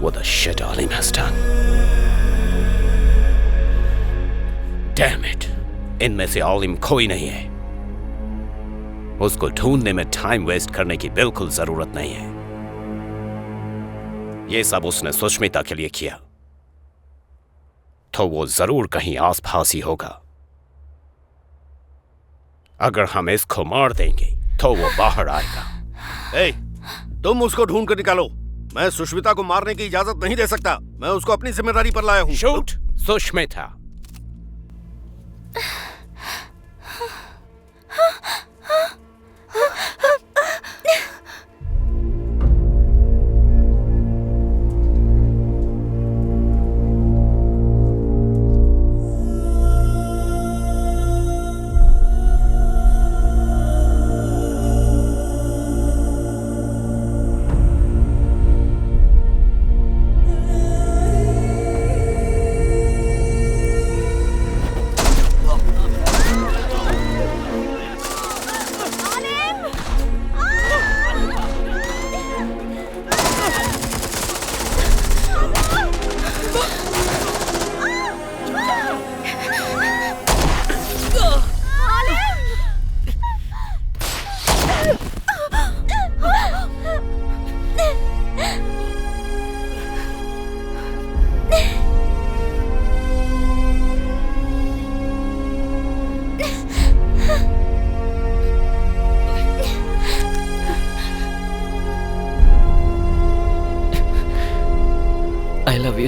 What the shit Alim has done? Damn it! इनमें से आलिम कोई नहीं है। उसको ढूंढने में टाइम वेस्ट करने की बिल्कुल जरूरत नहीं है। ये सब उसने सुष्मिता के लिए किया, तो वो जरूर कहीं आसपास ही होगा। अगर हम इसको मार देंगे तो वो बाहर आएगा। ए, तुम उसको ढूंढ कर निकालो। मैं सुष्मिता को मारने की इजाजत नहीं दे सकता। मैं उसको अपनी जिम्मेदारी पर लाया हूँ। Shoot Sushmita.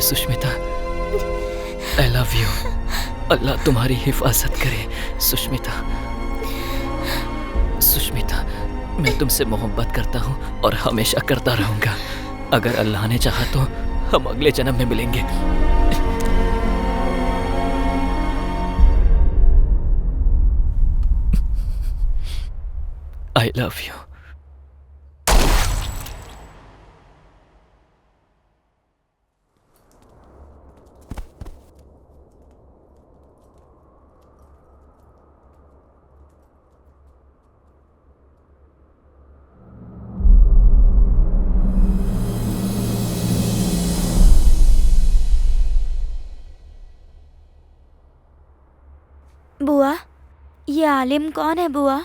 You Sushmita, I love you. Allah तुम्हारी हिफाजत करे सुष्मिता। सुष्मिता, मैं तुमसे मोहब्बत करता हूँ और हमेशा करता रहूँगा। अगर अल्लाह ने चाहा तो हम अगले जन्म में मिलेंगे। आई लव यू। बुआ, ये आलिम कौन है बुआ?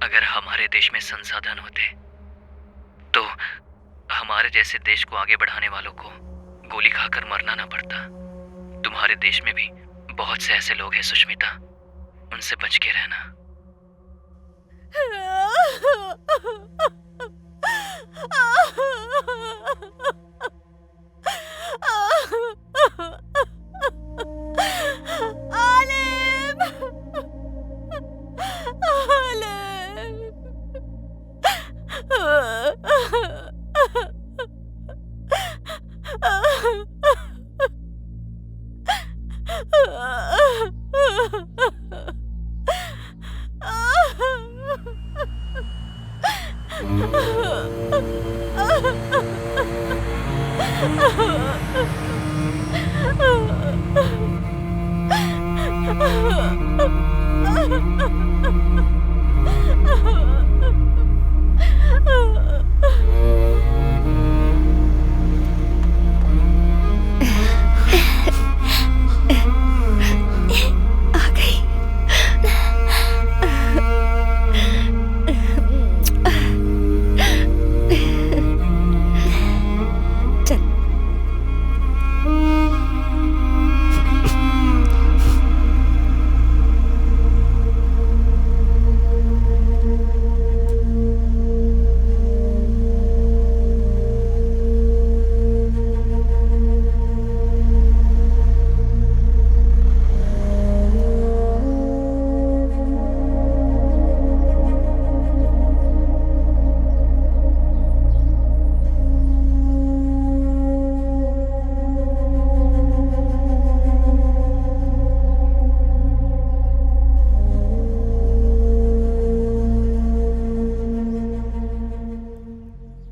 अगर हमारे देश में संसाधन होते तो हमारे जैसे देश को आगे बढ़ाने वालों को गोली खाकर मरना ना पड़ता। तुम्हारे देश में भी बहुत से ऐसे लोग हैं सुष्मिता, उनसे बच के रहना।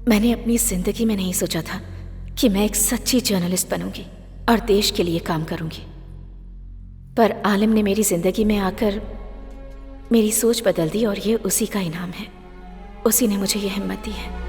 मैंने अपनी जिंदगी में नहीं सोचा था कि मैं एक सच्ची जर्नलिस्ट बनूंगी और देश के लिए काम करूंगी, पर आलिम ने मेरी जिंदगी में आकर मेरी सोच बदल दी और ये उसी का इनाम है। उसी ने मुझे ये हिम्मत दी है।